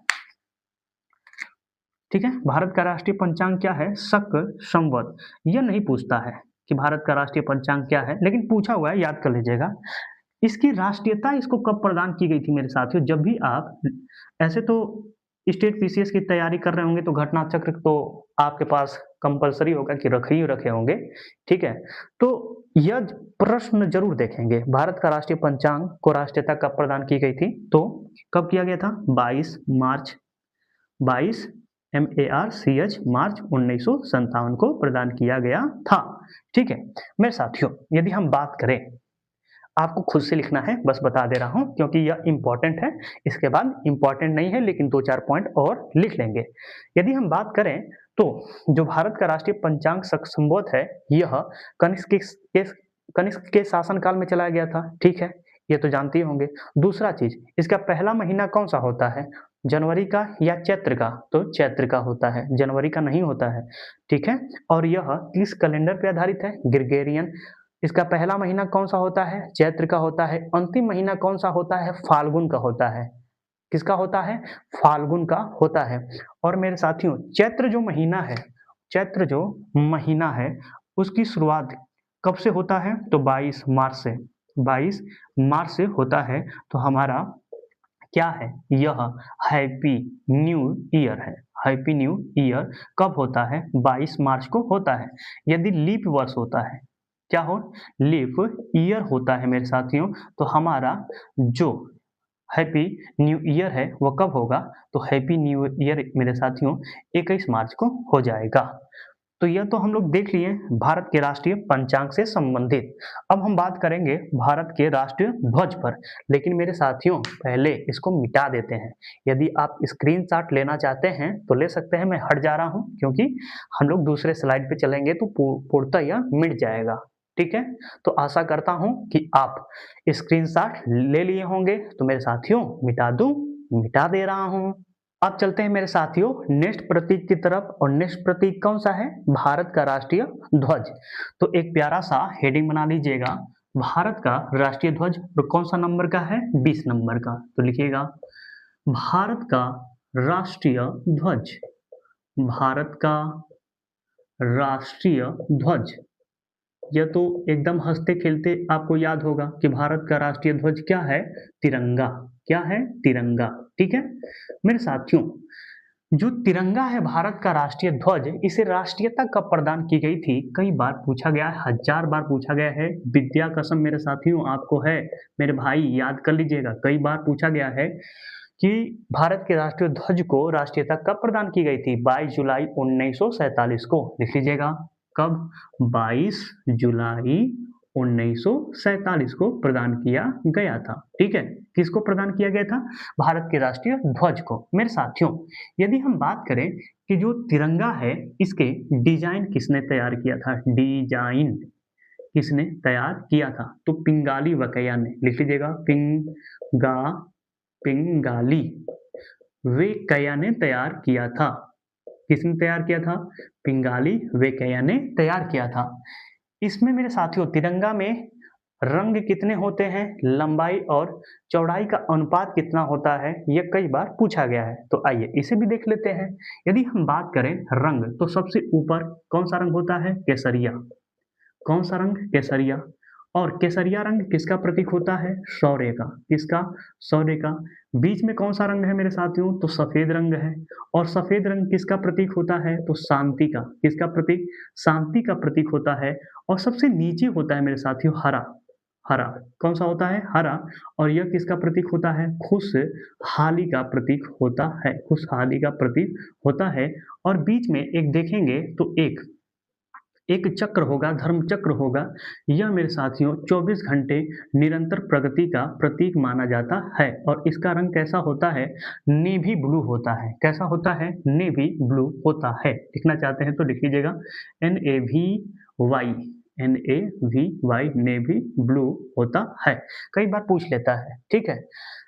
ठीक है? भारत का राष्ट्रीय पंचांग क्या है? शक संवत। यह नहीं पूछता है कि भारत का राष्ट्रीय पंचांग क्या है, लेकिन पूछा हुआ है, याद कर लीजिएगा। इसकी राष्ट्रीयता इसको कब प्रदान की गई थी मेरे साथियों? जब भी आप ऐसे तो स्टेट पीसीएस की तैयारी कर रहे होंगे तो घटना चक्र तो आपके पास कंपल्सरी होगा कि रखे ही रखे होंगे, ठीक है? तो यह प्रश्न जरूर देखेंगे, भारत का राष्ट्रीय पंचांग को राष्ट्रीयता कब प्रदान की गई थी? तो कब किया गया था? 22 मार्च 22 मार्च 1957 को प्रदान किया गया था, ठीक है? मेरे साथियों यदि हम बात करें, आपको खुद से लिखना है, बस बता दे रहा हूँ क्योंकि यह इम्पोर्टेंट है। इसके बाद इम्पोर्टेंट नहीं है लेकिन 2-4 पॉइंट और लिख लेंगे। यदि हम बात करें तो जो भारत का राष्ट्रीय पंचांग शक संवत है, यह कनिष्क के शासनकाल में चलाया गया था, ठीक है? ये तो जानते ही होंगे। दूसरा चीज़, इसका पहला महीना कौन-सा होता है? जनवरी का या चैत्र का? तो चैत्र का होता है, जनवरी का नहीं होता है, ठीक है? और यह किस कैलेंडर पे आधारित है? ग्रेगोरियन। इसका पहला महीना कौन-सा होता है? चैत्र का होता है। अंतिम महीना कौन-सा होता है? फाल्गुन का होता है। किसका होता है? फाल्गुन का होता है। और मेरे साथियों चैत्र जो महीना है उसकी शुरुआत कब से होता है? तो 22 मार्च से। 22 मार्च से होता है। तो हमारा क्या है? यह हैप्पी न्यू ईयर है। हैप्पी न्यू ईयर कब होता है? 22 मार्च को होता है। यदि लीप वर्ष होता है, क्या हो? लीप ईयर होता है मेरे साथियों, तो हमारा जो हैप्पी न्यू ईयर है वो कब होगा? तो हैप्पी न्यू ईयर मेरे साथियों 21 मार्च को हो जाएगा। तो यह तो हम लोग देख लिए भारत के राष्ट्रीय पंचांग से संबंधित। अब हम बात करेंगे भारत के राष्ट्रीय ध्वज पर, लेकिन मेरे साथियों पहले इसको मिटा देते हैं। यदि आप स्क्रीनशॉट लेना चाहते हैं तो ले सकते हैं, मैं हट जा रहा हूं क्योंकि हम लोग दूसरे स्लाइड पे चलेंगे तो पूर्णतः यह मिट जाएगा, ठीक है? तो आशा करता हूं कि आप स्क्रीनशॉट ले लिए होंगे। तो मेरे साथियों मिटा दे रहा हूं। अब चलते हैं मेरे साथियों नेक्स्ट प्रतीक की तरफ, और नेक्स्ट प्रतीक कौन सा है? भारत का राष्ट्रीय ध्वज। तो एक प्यारा सा हेडिंग बना लीजिएगा, भारत का राष्ट्रीय ध्वज कौन सा नंबर का है? 20 नंबर का। तो लिखिएगा भारत का राष्ट्रीय ध्वज। भारत का राष्ट्रीय ध्वज। यह तो एकदम हंसते खेलते आपको याद होगा कि भारत का राष्ट्रीय ध्वज क्या है? तिरंगा। क्या है? तिरंगा, ठीक है? मेरे साथियों जो तिरंगा है भारत का राष्ट्रीय ध्वज, इसे राष्ट्रीयता कब प्रदान की गई थी? कई बार पूछा गया है, 1000 बार पूछा गया है। विद्या कसम मेरे साथियों आपको है, मेरे भाई याद कर लीजिएगा। कई बार पूछा गया है कि भारत के राष्ट्रीय ध्वज को राष्ट्रीयता कब प्रदान की गई थी? 22 जुलाई 1947 को। लिख लीजिएगा कब? 22 जुलाई 1947 को प्रदान किया गया था, ठीक है? किसको प्रदान किया गया था? भारत के राष्ट्रीय ध्वज को। मेरे साथियों यदि हम बात करें कि जो तिरंगा है इसके डिजाइन किसने तैयार किया था? डिजाइन किसने तैयार किया था? तो पिंगाली वकैया ने। लिख लीजिएगा पिंगाली वेकैया ने तैयार किया था। किसने तैयार किया था? पिंगाली वेकैया ने तैयार किया था। इसमें मेरे साथियों तिरंगा में रंग कितने होते हैं? लंबाई और चौड़ाई का अनुपात कितना होता है? यह कई बार पूछा गया है। तो आइए इसे भी देख लेते हैं। यदि हम बात करें रंग, तो सबसे ऊपर कौन सा रंग होता है? केसरिया। कौन सा रंग? केसरिया। और केसरिया रंग किसका प्रतीक होता है? शौर्य का। किसका? शौर्य का। बीच में कौन सा रंग है मेरे साथियों? तो सफेद रंग है। और सफेद रंग किसका प्रतीक होता है? तो शांति का। किसका प्रतीक? शांति का प्रतीक होता है। और सबसे नीचे होता है मेरे साथियों हरा। हरा कौन सा होता है? हरा। और यह किसका प्रतीक होता है? खुशहाली का प्रतीक होता है। खुशहाली का प्रतीक होता है। और बीच में एक देखेंगे तो एक एक चक्र होगा, धर्म चक्र होगा। यह मेरे साथियों 24 घंटे निरंतर प्रगति का प्रतीक माना जाता है। और इसका रंग कैसा होता है? नेवी ब्लू होता है। कैसा होता है? नेवी ब्लू होता है। लिखना चाहते हैं तो लिख लीजिएगा NAVY। NAVY नेवी ब्लू होता है। कई बार पूछ लेता है, ठीक है।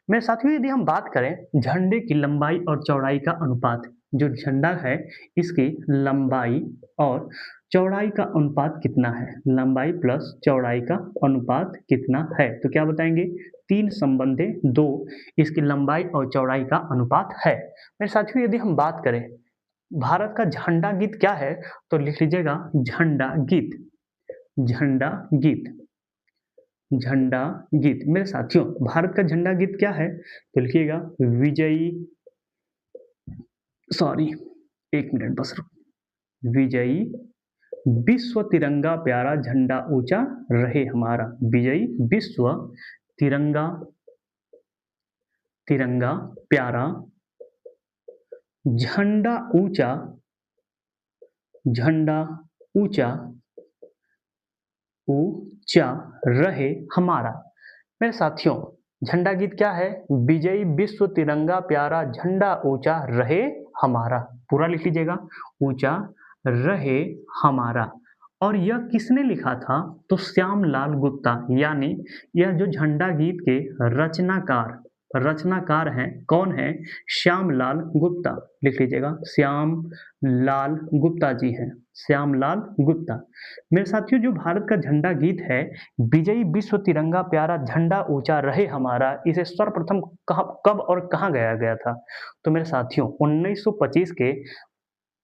मेरे साथियों यदि हम बात करें झंडे की लंबाई और चौड़ाई का अनुपात, जो झंडा है इसकी लंबाई और चौड़ाई का अनुपात कितना है? लंबाई प्लस चौड़ाई का अनुपात कितना है? तो क्या बताएंगे? 3/2 इसकी लंबाई और चौड़ाई का अनुपात है। मेरे साथियों यदि हम बात करें भारत का झंडा गीत क्या है, तो लिख लीजिएगा झंडा गीत। झंडा गीत। झंडा गीत। मेरे साथियों भारत का झंडा गीत क्या है? तो लिखिएगा विजयी, सॉरी 1 मिनट बस रुक। विजयी विश्व तिरंगा प्यारा झंडा ऊंचा रहे हमारा। विजयी विश्व तिरंगा, तिरंगा प्यारा झंडा ऊंचा, झंडा ऊंचा, ऊंचा रहे हमारा। मेरे साथियों झंडा गीत क्या है? विजयी विश्व तिरंगा प्यारा झंडा ऊंचा रहे हमारा। पूरा लिख लीजिएगा, ऊंचा रहे हमारा। और यह किसने लिखा था? तो श्यामलाल गुप्ता। यानी यह जो झंडा गीत के रचनाकार हैं, कौन है? श्यामलाल गुप्ता। लिख लीजिएगा श्यामलाल गुप्ता जी हैं। श्यामलाल गुप्ता। मेरे साथियों जो भारत का झंडा गीत है विजयी विश्व तिरंगा प्यारा झंडा ऊंचा रहे हमारा, इसे सर्वप्रथम कब और कहाँ गाया गया था? तो मेरे साथियों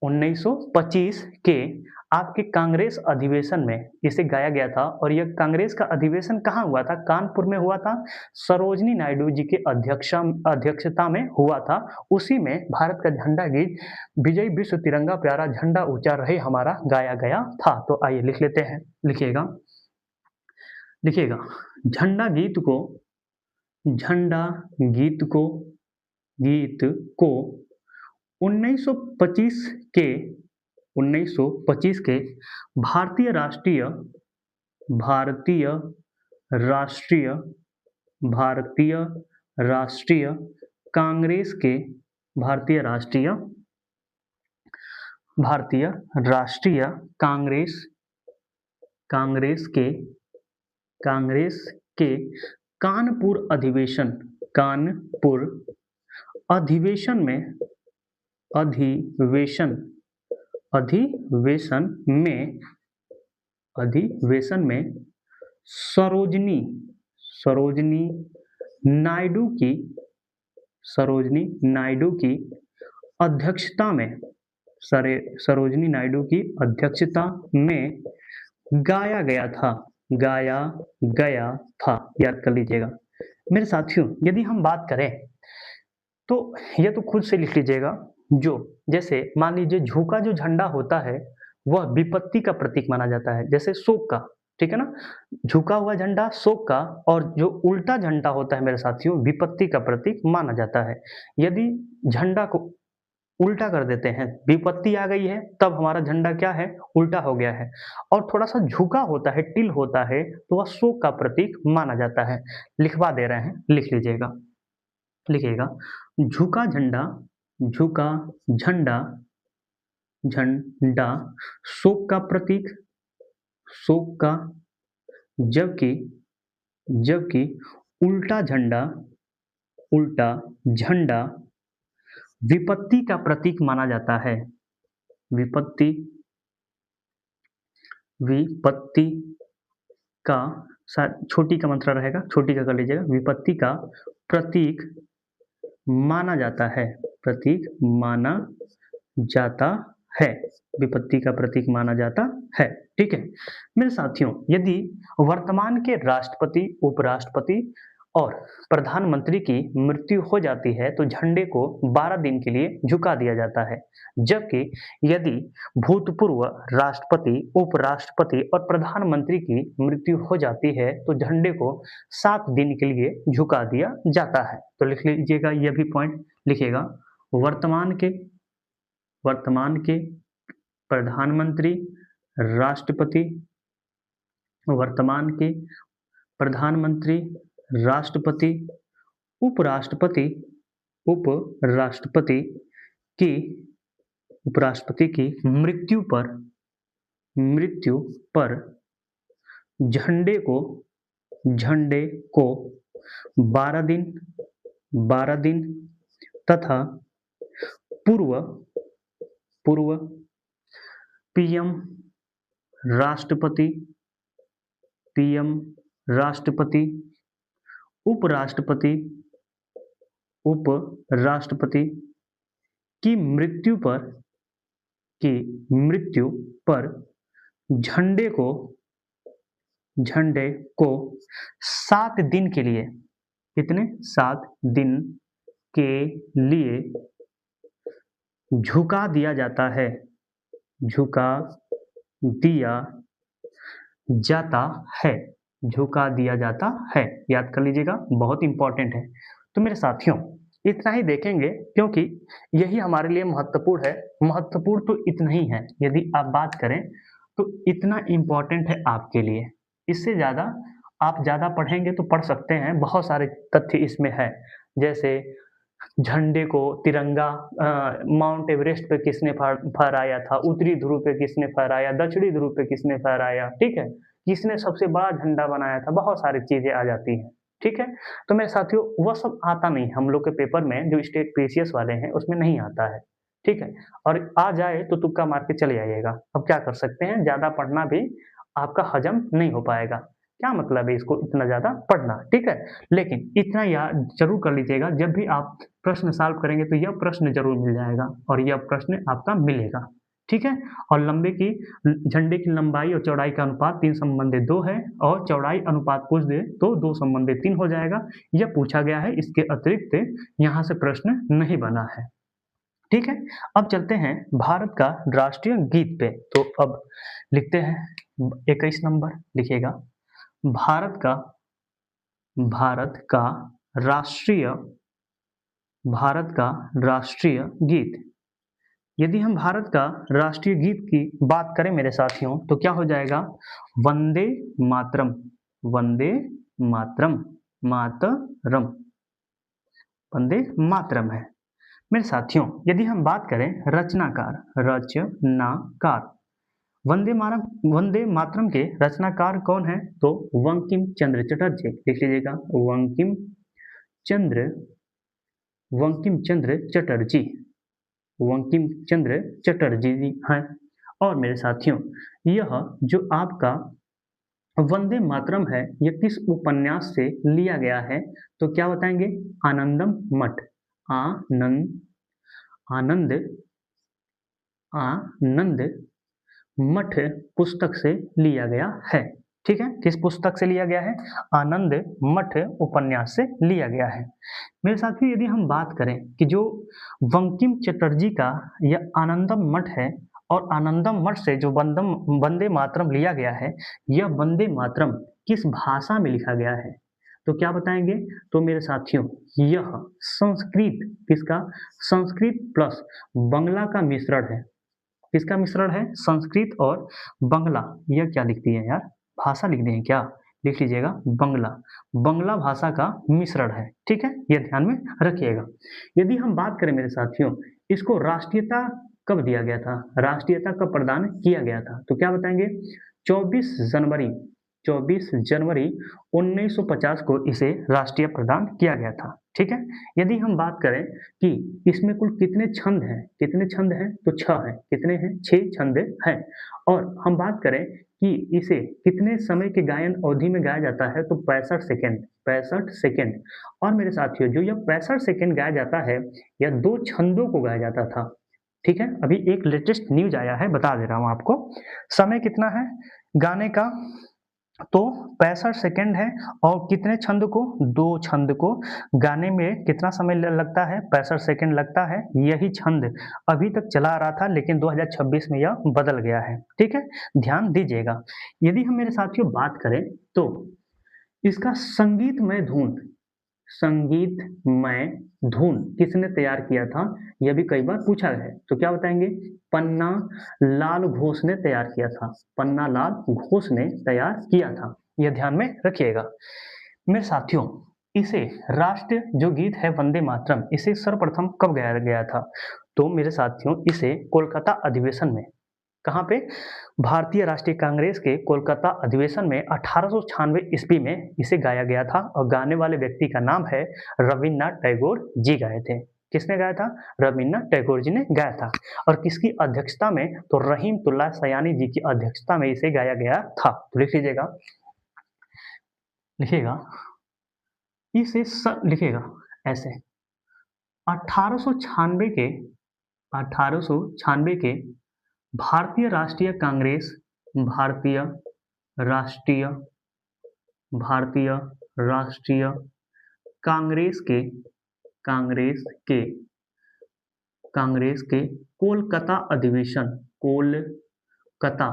1925 के आपके कांग्रेस अधिवेशन में इसे गाया गया था। और यह कांग्रेस का अधिवेशन कहाँ हुआ था? कानपुर में हुआ था। सरोजनी नायडू जी के अध्यक्षता में हुआ था। उसी में भारत का झंडा गीत विजय विश्व तिरंगा प्यारा झंडा ऊंचा रहे हमारा गाया गया था। तो आइए लिख लेते हैं। लिखिएगा लिखिएगा झंडा गीत को, झंडा गीत को, गीत को 1925 के भारतीय राष्ट्रीय कांग्रेस के भारतीय राष्ट्रीय कांग्रेस के कानपुर अधिवेशन में सरोजनी नायडू की अध्यक्षता में गाया गया था। याद कर लीजिएगा। मेरे साथियों यदि हम बात करें तो यह तो खुद से लिख लीजिएगा। जो जैसे मान लीजिए झुका जो झंडा होता है वह विपत्ति का प्रतीक माना जाता है, जैसे शोक का, ठीक है ना। झुका हुआ झंडा शोक का, और जो उल्टा झंडा होता है मेरे साथियों विपत्ति का प्रतीक माना जाता है। यदि झंडा को उल्टा कर देते हैं, विपत्ति आ गई है, तब हमारा झंडा क्या है? उल्टा हो गया है। और थोड़ा सा झुका होता है, टिल होता है, तो वह शोक का प्रतीक माना जाता है। लिखवा दे रहे हैं, लिख लीजिएगा। लिखिएगा झुका झंडा शोक का प्रतीक, जबकि उल्टा झंडा विपत्ति का प्रतीक माना जाता है। विपत्ति का छोटी का मंत्रा रहेगा, छोटी का कर लीजिएगा। विपत्ति का प्रतीक माना जाता है, प्रतीक माना जाता है, विपत्ति का प्रतीक माना जाता है। ठीक है मेरे साथियों, यदि वर्तमान के राष्ट्रपति, उपराष्ट्रपति और प्रधानमंत्री की मृत्यु हो जाती है तो झंडे को 12 दिन के लिए झुका दिया जाता है, जबकि यदि भूतपूर्व राष्ट्रपति, उपराष्ट्रपति और प्रधानमंत्री की मृत्यु हो जाती है तो झंडे को 7 दिन के लिए झुका दिया जाता है। तो लिख लीजिएगा, यह भी पॉइंट लिखिएगा। वर्तमान के प्रधानमंत्री, राष्ट्रपति, वर्तमान के प्रधानमंत्री, राष्ट्रपति, उपराष्ट्रपति, उपराष्ट्रपति की उपराष्ट्रपति की मृत्यु पर झंडे को 12 दिन तथा पूर्व पीएम राष्ट्रपति, उपराष्ट्रपति की मृत्यु पर झंडे को 7 दिन के लिए, कितने 7 दिन के लिए झुका दिया जाता है, झुका दिया जाता है। याद कर लीजिएगा, बहुत इंपॉर्टेंट है। तो मेरे साथियों इतना ही देखेंगे क्योंकि यही हमारे लिए महत्वपूर्ण है। महत्वपूर्ण तो इतना ही है, यदि आप बात करें तो इतना इंपॉर्टेंट है आपके लिए। इससे ज़्यादा आप ज़्यादा पढ़ेंगे तो पढ़ सकते हैं, बहुत सारे तथ्य इसमें है। जैसे झंडे को, तिरंगा माउंट एवरेस्ट पे किसने फहराया था, उत्तरी ध्रुव पे किसने फहराया, दक्षिणी ध्रुव पे किसने फहराया, ठीक है, किसने सबसे बड़ा झंडा बनाया था, बहुत सारी चीजें आ जाती हैं। ठीक है, तो मेरे साथियों वह सब आता नहीं, हम लोग के पेपर में जो स्टेट पीसीएस वाले हैं उसमें नहीं आता है। ठीक है, और आ जाए तो तुक्का मार के चले आइएगा। अब क्या कर सकते हैं, ज्यादा पढ़ना भी आपका हजम नहीं हो पाएगा। क्या मतलब है इसको इतना ज्यादा पढ़ना, ठीक है, लेकिन इतना याद जरूर कर लीजिएगा, जब भी आप प्रश्न सॉल्व करेंगे तो यह प्रश्न जरूर मिल जाएगा और यह प्रश्न आपका मिलेगा। ठीक है, और झंडे की लंबाई और चौड़ाई का अनुपात 3:2 है, और चौड़ाई अनुपात पूछ दे तो 2:3 हो जाएगा। यह पूछा गया है, इसके अतिरिक्त यहाँ से प्रश्न नहीं बना है। ठीक है, अब चलते हैं भारत का राष्ट्रीय गीत पे। तो अब लिखते हैं 21 नंबर लिखिएगा, भारत का राष्ट्रीय गीत। यदि हम भारत का राष्ट्रीय गीत की बात करें मेरे साथियों तो क्या हो जाएगा, वंदे मातरम, वंदे मातरम, वंदे मातरम है। मेरे साथियों यदि हम बात करें रचनाकार, वंदे मातरम के रचनाकार कौन है, तो बंकिम चंद्र चटर्जी। लिख लीजिएगा, बंकिम चंद्र चटर्जी हैं। और मेरे साथियों यह जो आपका वंदे मातरम है यह किस उपन्यास से लिया गया है, तो क्या बताएंगे, आनंदम मठ, आनंद मठ पुस्तक से लिया गया है। ठीक है, किस पुस्तक से लिया गया है, आनंद मठ उपन्यास से लिया गया है। मेरे साथियों यदि हम बात करें कि जो बंकिम चटर्जी का यह आनंदम मठ है और आनंदम मठ से जो वंदे मातरम लिया गया है, यह वंदे मातरम किस भाषा में लिखा गया है, तो क्या बताएंगे, तो मेरे साथियों यह संस्कृत प्लस बंगला का मिश्रण है। किसका मिश्रण है, संस्कृत और बंगला। यह क्या लिख दिए यार, भाषा लिख दिए क्या, लिख लीजिएगा बंगला भाषा का मिश्रण है। ठीक है, यह ध्यान में रखिएगा। यदि हम बात करें मेरे साथियों इसको राष्ट्रीयता कब दिया गया था, राष्ट्रीयता कब प्रदान किया गया था, तो क्या बताएंगे, 24 जनवरी 1950 को इसे राष्ट्रीय प्रदान किया गया था। ठीक है, यदि हम बात करें कि इसमें कुल कितने छंद हैं, तो 6 हैं। कितने हैं, 6 छंद हैं। और हम बात करें कि इसे कितने समय के गायन अवधि में गाया जाता है, तो 65 सेकेंड। और मेरे साथियों जो यह 65 सेकेंड गाया जाता है, यह 2 छंदों को गाया जाता था। ठीक है, अभी एक लेटेस्ट न्यूज आया है, बता दे रहा हूँ आपको। समय कितना है गाने का? तो 65 सेकंड है। और कितने छंद को? 2 छंद को गाने में कितना समय लगता है? 65 सेकंड लगता है। यही छंद अभी तक चला आ रहा था, लेकिन 2026 में यह बदल गया है। ठीक है, ध्यान दीजिएगा। यदि हम मेरे साथियों बात करें तो इसका संगीतमय धुन किसने तैयार किया था? यह भी कई बार पूछा है, तो क्या बताएंगे? पन्ना लाल घोष ने तैयार किया था। पन्ना लाल घोष ने तैयार किया था, यह ध्यान में रखिएगा। मेरे साथियों, इसे राष्ट्र जो गीत है वंदे मातरम, इसे सर्वप्रथम कब गाया गया था? तो मेरे साथियों, इसे कोलकाता अधिवेशन में, कहाँ पे? भारतीय राष्ट्रीय कांग्रेस के कोलकाता अधिवेशन में 1896 ईस्वी में इसे गाया गया था। और गाने वाले व्यक्ति का नाम है रविन्द्रनाथ टैगोर जी गाए थे। किसने गाया था? रविन्द्रनाथ टैगोर जी ने गाया था। और किसकी अध्यक्षता में? तो रहीमतुल्लाह सयानी जी की अध्यक्षता में इसे गाया गया था। तो लिख लीजिएगा, लिखिएगा, लिखिएगा ऐसे। 1896 के भारतीय राष्ट्रीय कांग्रेस, राष्ट्रीय भारतीय राष्ट्रीय कांग्रेस के कांग्रेस के कोलकाता अधिवेशन, कोलकाता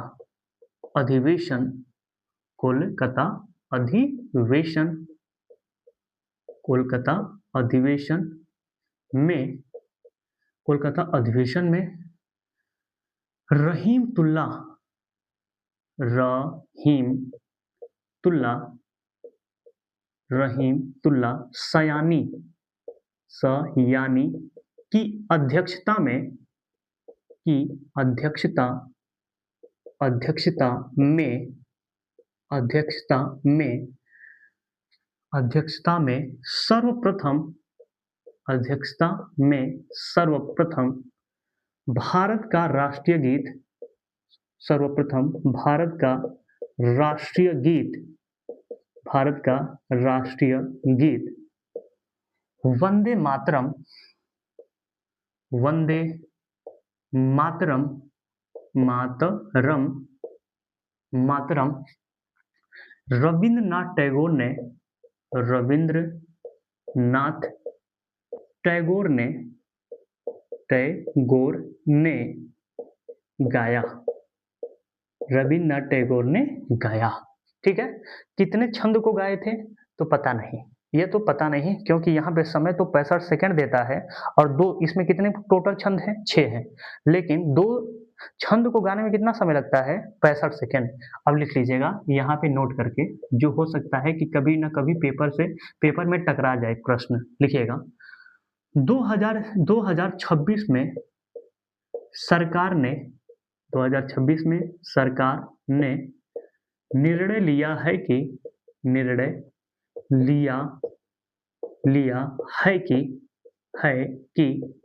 अधिवेशन, कोलकाता अधिवेशन, कोलकाता अधिवेशन में, कोलकाता अधिवेशन में रहीमतुल्लाह सयानी की अध्यक्षता में सर्वप्रथम भारत का राष्ट्रीय गीत वंदे मातरम रविन्द्रनाथ टैगोर ने गाया। रविन्द्रनाथ टैगोर ने गाया। ठीक है, कितने छंद को गाए थे? तो पता नहीं, ये तो पता नहीं, क्योंकि यहाँ पे समय तो 65 सेकंड देता है और 2 इसमें कितने टोटल छंद हैं? 6 हैं, लेकिन 2 छंद को गाने में कितना समय लगता है? 65 सेकंड। अब लिख लीजिएगा यहाँ पे नोट करके, जो हो सकता है कि कभी ना कभी पेपर में टकरा जाए प्रश्न। लिखिएगा, 2026 में सरकार ने निर्णय लिया है कि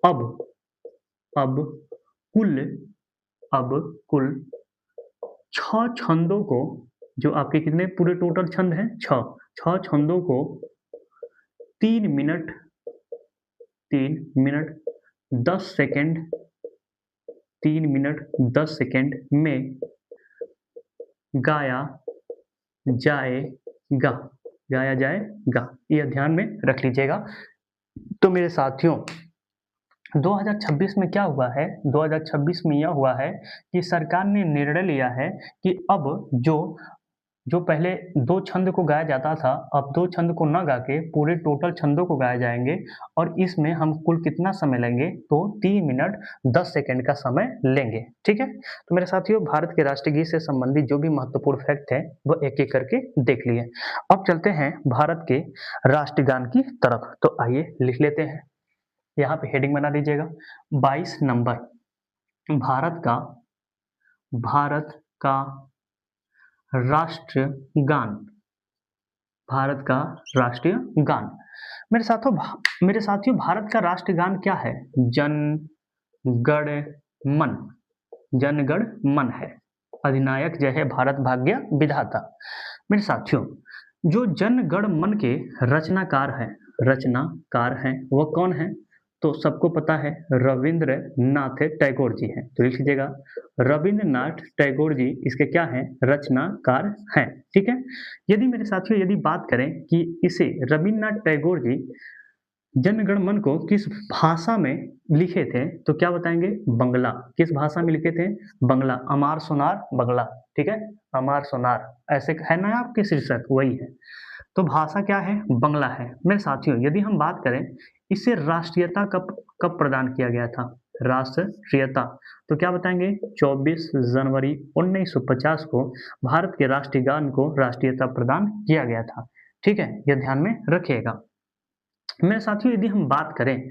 अब कुल 6 छंदों को, जो आपके कितने पूरे टोटल छंद हैं? 6 छंदों को 3 मिनट 10 सेकंड में गाया जाएगा। यह ध्यान में रख लीजिएगा। तो मेरे साथियों, 2026 में क्या हुआ है? 2026 में यह हुआ है कि सरकार ने निर्णय लिया है कि अब जो पहले 2 छंद को गाया जाता था, अब 2 छंद को न गा के पूरे टोटल छंदों को गाए जाएंगे। और इसमें हम कुल कितना समय लेंगे? तो 3 मिनट 10 सेकंड का समय लेंगे। ठीक है, तो मेरे साथियों, भारत के राष्ट्रीय गीत से संबंधित जो भी महत्वपूर्ण फैक्ट है वो एक एक करके देख लिए। अब चलते हैं भारत के राष्ट्रगान की तरफ। तो आइए लिख लेते हैं, यहाँ पे हेडिंग बना दीजिएगा। 22 नंबर, भारत का राष्ट्रगान। मेरे साथियों, भारत का राष्ट्रगान क्या है? जन गण मन है। अधिनायक जय है भारत भाग्य विधाता। मेरे साथियों, जो जन गण मन के रचनाकार हैं, वह कौन है? तो सबको पता है रविंद्रनाथ टैगोर जी हैं, तो लिख लीजिएगा रविंद्रनाथ टैगोर जी इसके क्या हैं, रचनाकार हैं। ठीक है। यदि मेरे साथियों यदि बात करें कि इसे रविंद्रनाथ टैगोर जी जन गण मन को किस भाषा में लिखे थे, तो क्या बताएंगे, बंगला। किस भाषा में लिखे थे, बंगला। अमार सोनार बंगला। ठीक है, अमार सोनार ऐसे है ना आपके शीर्षक, वही है। तो भाषा क्या है, बंगला है। मेरे साथियों यदि हम बात करें इसे राष्ट्रीयता कब कब प्रदान किया गया था, राष्ट्रीयता, तो क्या बताएंगे, 24 जनवरी 1950 को भारत के राष्ट्रीय गान को राष्ट्रीयता प्रदान किया गया था। ठीक है, यह ध्यान में रखिएगा। मेरे साथियों यदि हम बात करें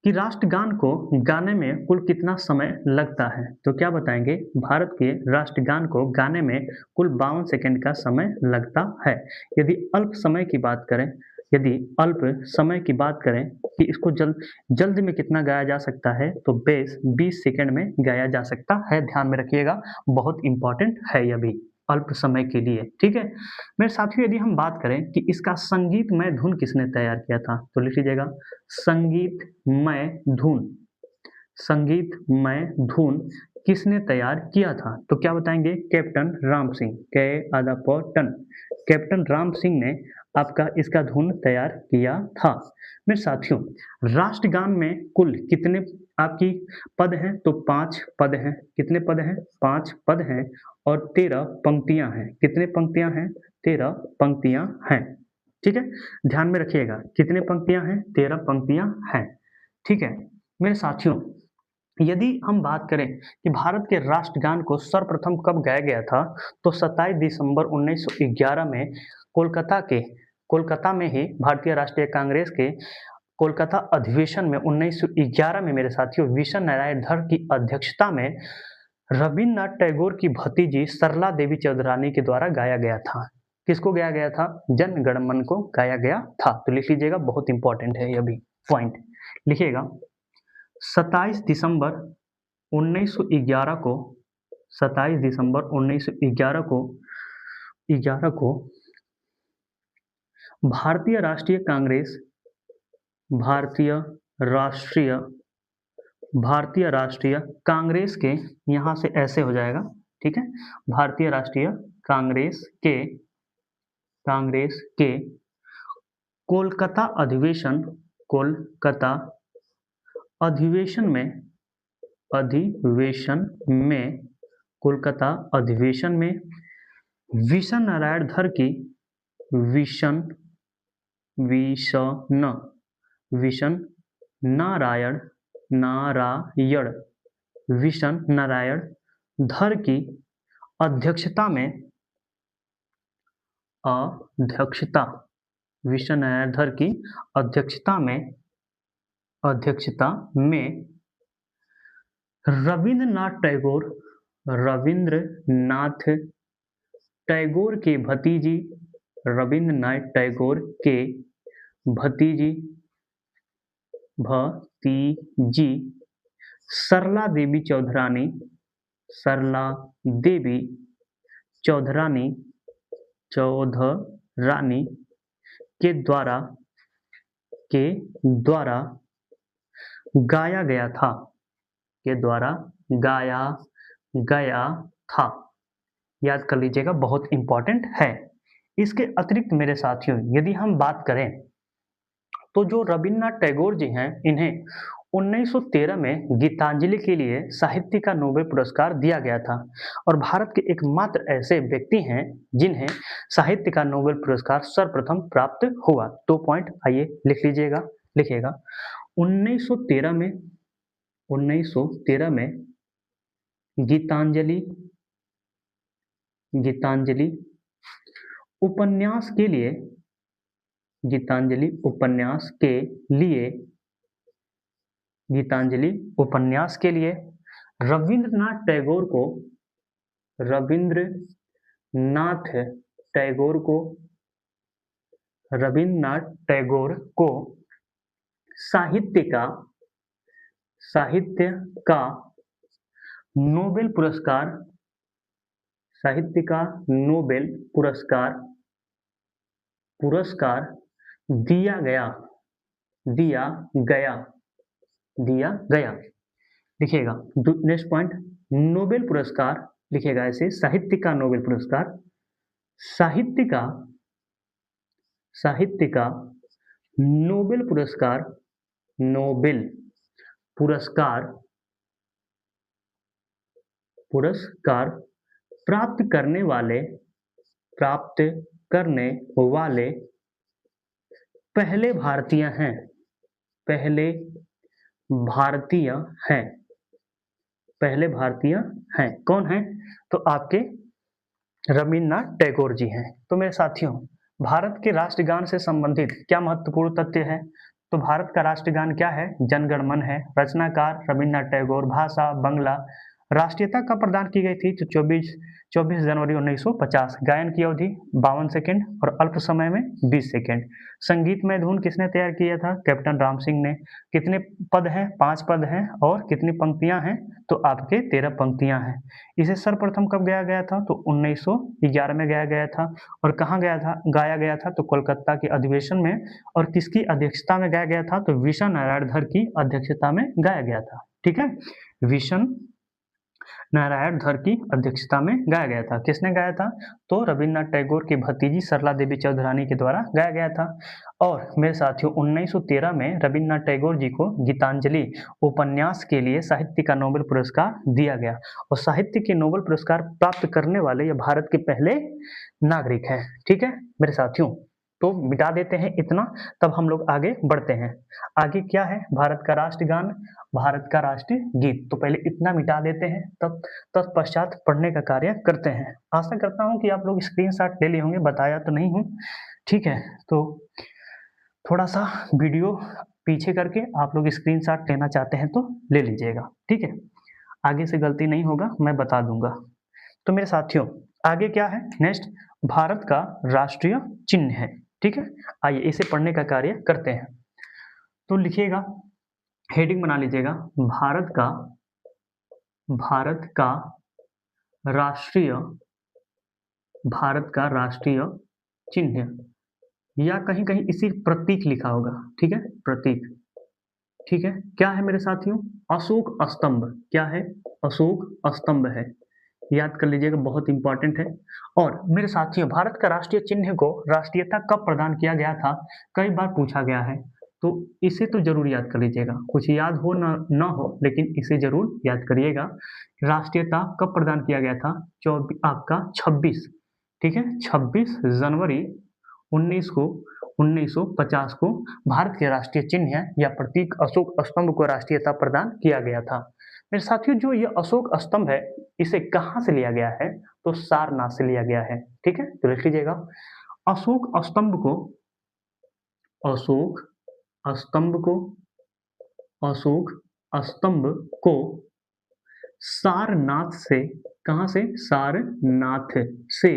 कि राष्ट्रगान को गाने में कुल कितना समय लगता है, तो क्या बताएंगे, भारत के राष्ट्रगान को गाने में कुल 52 सेकंड का समय लगता है। यदि अल्प समय की बात करें, यदि अल्प समय की बात करें कि इसको जल्द में कितना गाया जा सकता है, तो 20 सेकंड में गाया जा सकता है। ध्यान में रखिएगा, बहुत इंपॉर्टेंट है यह भी अल्प समय के लिए। ठीक है। मेरे साथियों यदि हम बात करें कि इसका संगीतमय धुन किसने तैयार किया था, तो लिख लीजिएगा संगीतमय धुन। संगीतमय धुन किसने तैयार किया था, तो क्या बताएंगे, कैप्टन राम सिंह। टन कैप्टन राम सिंह ने आपका इसका धुन तैयार किया था। मेरे साथियों राष्ट्रगान में कुल कितने आपकी पद हैं, तो 5 पद हैं। कितने पद हैं, 5 पद हैं और 13 पंक्तियां हैं। कितने पंक्तियां हैं, 13 पंक्तियां हैं। ठीक है, ध्यान में रखिएगा कितने पंक्तियां हैं, 13 पंक्तियां हैं। ठीक है। मेरे साथियों यदि हम बात करें कि भारत के राष्ट्रगान को सर्वप्रथम कब गाया गया था, तो 27 दिसंबर 1911 में कोलकाता में ही भारतीय राष्ट्रीय कांग्रेस के कोलकाता अधिवेशन में 1911 में मेरे साथियों विशन नारायण धर की अध्यक्षता में रविन्द्रनाथ टैगोर की भतीजी सरला देवी चौधरानी के द्वारा गाया गया था। किसको गाया गया था, जन गण मन को गाया गया था। तो लिख लीजिएगा, बहुत इंपॉर्टेंट है यह भी पॉइंट, लिखिएगा 27 दिसंबर 1911 को 27 दिसंबर 1911 को भारतीय राष्ट्रीय कांग्रेस भारतीय राष्ट्रीय कांग्रेस के, यहाँ से ऐसे हो जाएगा। ठीक है, भारतीय राष्ट्रीय कांग्रेस के कोलकाता अधिवेशन कोलकाता अधिवेशन में विशन नारायण धर की विशन नारायण धर की अध्यक्षता में विशन नारायण धर की अध्यक्षता में रविन्द्रनाथ टैगोर के भतीजी सरला देवी चौधरानी के द्वारा गाया गया था। याद कर लीजिएगा, बहुत इंपॉर्टेंट है। इसके अतिरिक्त मेरे साथियों यदि हम बात करें तो जो रविन्द्रनाथ टैगोर जी हैं, इन्हें 1913 में गीतांजलि के लिए साहित्य का नोबेल पुरस्कार दिया गया था और भारत के एकमात्र ऐसे व्यक्ति हैं जिन्हें साहित्य का नोबेल पुरस्कार सर्वप्रथम प्राप्त हुआ। 2 पॉइंट आइए लिख लीजिएगा, लिखिएगा 1913 में गीतांजलि उपन्यास के लिए रविन्द्रनाथ टैगोर को साहित्य का नोबेल पुरस्कार दिया गया। दिया गया। लिखिएगा नेक्स्ट पॉइंट, नोबेल पुरस्कार, लिखिएगा ऐसे, साहित्य का नोबेल पुरस्कार, साहित्य का साहित्य का नोबेल पुरस्कार, नोबेल पुरस्कार पुरस्कार प्राप्त करने वाले पहले भारतीय हैं, पहले भारतीय हैं, पहले भारतीय हैं। कौन हैं? तो आपके रविन्द्रनाथ टैगोर जी हैं। तो मेरे साथियों, भारत के राष्ट्रगान से संबंधित क्या महत्वपूर्ण तथ्य है? तो भारत का राष्ट्रगान क्या है? जनगण मन है। रचनाकार रविन्द्रनाथ टैगोर। भाषा बंगला। राष्ट्रीयता कब प्रदान की गई थी? तो 24 जनवरी 1950। गायन की अवधि 52 सेकेंड और अल्प समय में 20 सेकेंड। संगीतमय धुन किसने तैयार किया था? कैप्टन राम सिंह ने। कितने पद हैं? 5 पद हैं। और कितनी पंक्तियां हैं? तो आपके 13 पंक्तियां हैं। इसे सर्वप्रथम कब गाया गया था? तो 1911 में गाया गया था। और कहाँ गाया गया था? तो कोलकाता के अधिवेशन में। और किसकी अध्यक्षता में गाया गया था? तो विशन नारायण धर की अध्यक्षता में गाया गया था। ठीक है, विशन नारायण धर की अध्यक्षता में गाया गया था। किसने गाया था? तो रविन्द्रनाथ टैगोर की भतीजी सरला देवी चौधरानी के द्वारा गाया गया था। और मेरे साथियों, 1913 में रविन्द्रनाथ टैगोर जी को गीतांजलि उपन्यास के लिए साहित्य का नोबेल पुरस्कार दिया गया। और साहित्य के नोबेल पुरस्कार प्राप्त करने वाले ये भारत के पहले नागरिक हैं। ठीक है मेरे साथियों, तो मिटा देते हैं इतना, तब हम लोग आगे बढ़ते हैं। आगे क्या है? भारत का राष्ट्रगान, भारत का राष्ट्रीय गीत। तो पहले इतना मिटा देते हैं, तब तत्पश्चात पढ़ने का कार्य करते हैं। आशा करता हूँ कि आप लोग स्क्रीनशॉट ले लिए होंगे, बताया तो नहीं हूँ। ठीक है, तो थोड़ा सा वीडियो पीछे करके आप लोग स्क्रीनशॉट लेना चाहते हैं तो ले लीजिएगा। ठीक है, आगे से गलती नहीं होगा, मैं बता दूंगा। तो मेरे साथियों, आगे क्या है? नेक्स्ट, भारत का राष्ट्रीय चिन्ह है। ठीक है, आइए इसे पढ़ने का कार्य करते हैं। तो लिखिएगा, हेडिंग बना लीजिएगा, भारत का राष्ट्रीय चिन्ह, या कहीं कहीं इसी प्रतीक लिखा होगा। ठीक है, प्रतीक। ठीक है, क्या है मेरे साथियों? अशोक स्तंभ। क्या है? अशोक स्तंभ है। याद कर लीजिएगा, बहुत इंपॉर्टेंट है। और मेरे साथियों, भारत का राष्ट्रीय चिन्ह को राष्ट्रीयता कब प्रदान किया गया था? कई बार पूछा गया है, तो इसे तो जरूर याद कर लीजिएगा। कुछ याद हो ना हो, लेकिन इसे जरूर याद करिएगा। राष्ट्रीयता कब प्रदान किया गया था? आपका 26, ठीक है, 26 जनवरी 1950 को भारत के राष्ट्रीय चिन्ह या प्रतीक अशोक स्तंभ को राष्ट्रीयता प्रदान किया गया था। मेरे साथियों, जो ये अशोक स्तंभ है, इसे कहाँ से लिया गया है? तो सारनाथ से लिया गया है। ठीक है, तो लिख लीजिएगा, अशोक स्तंभ को सारनाथ से, कहाँ से? सारनाथ से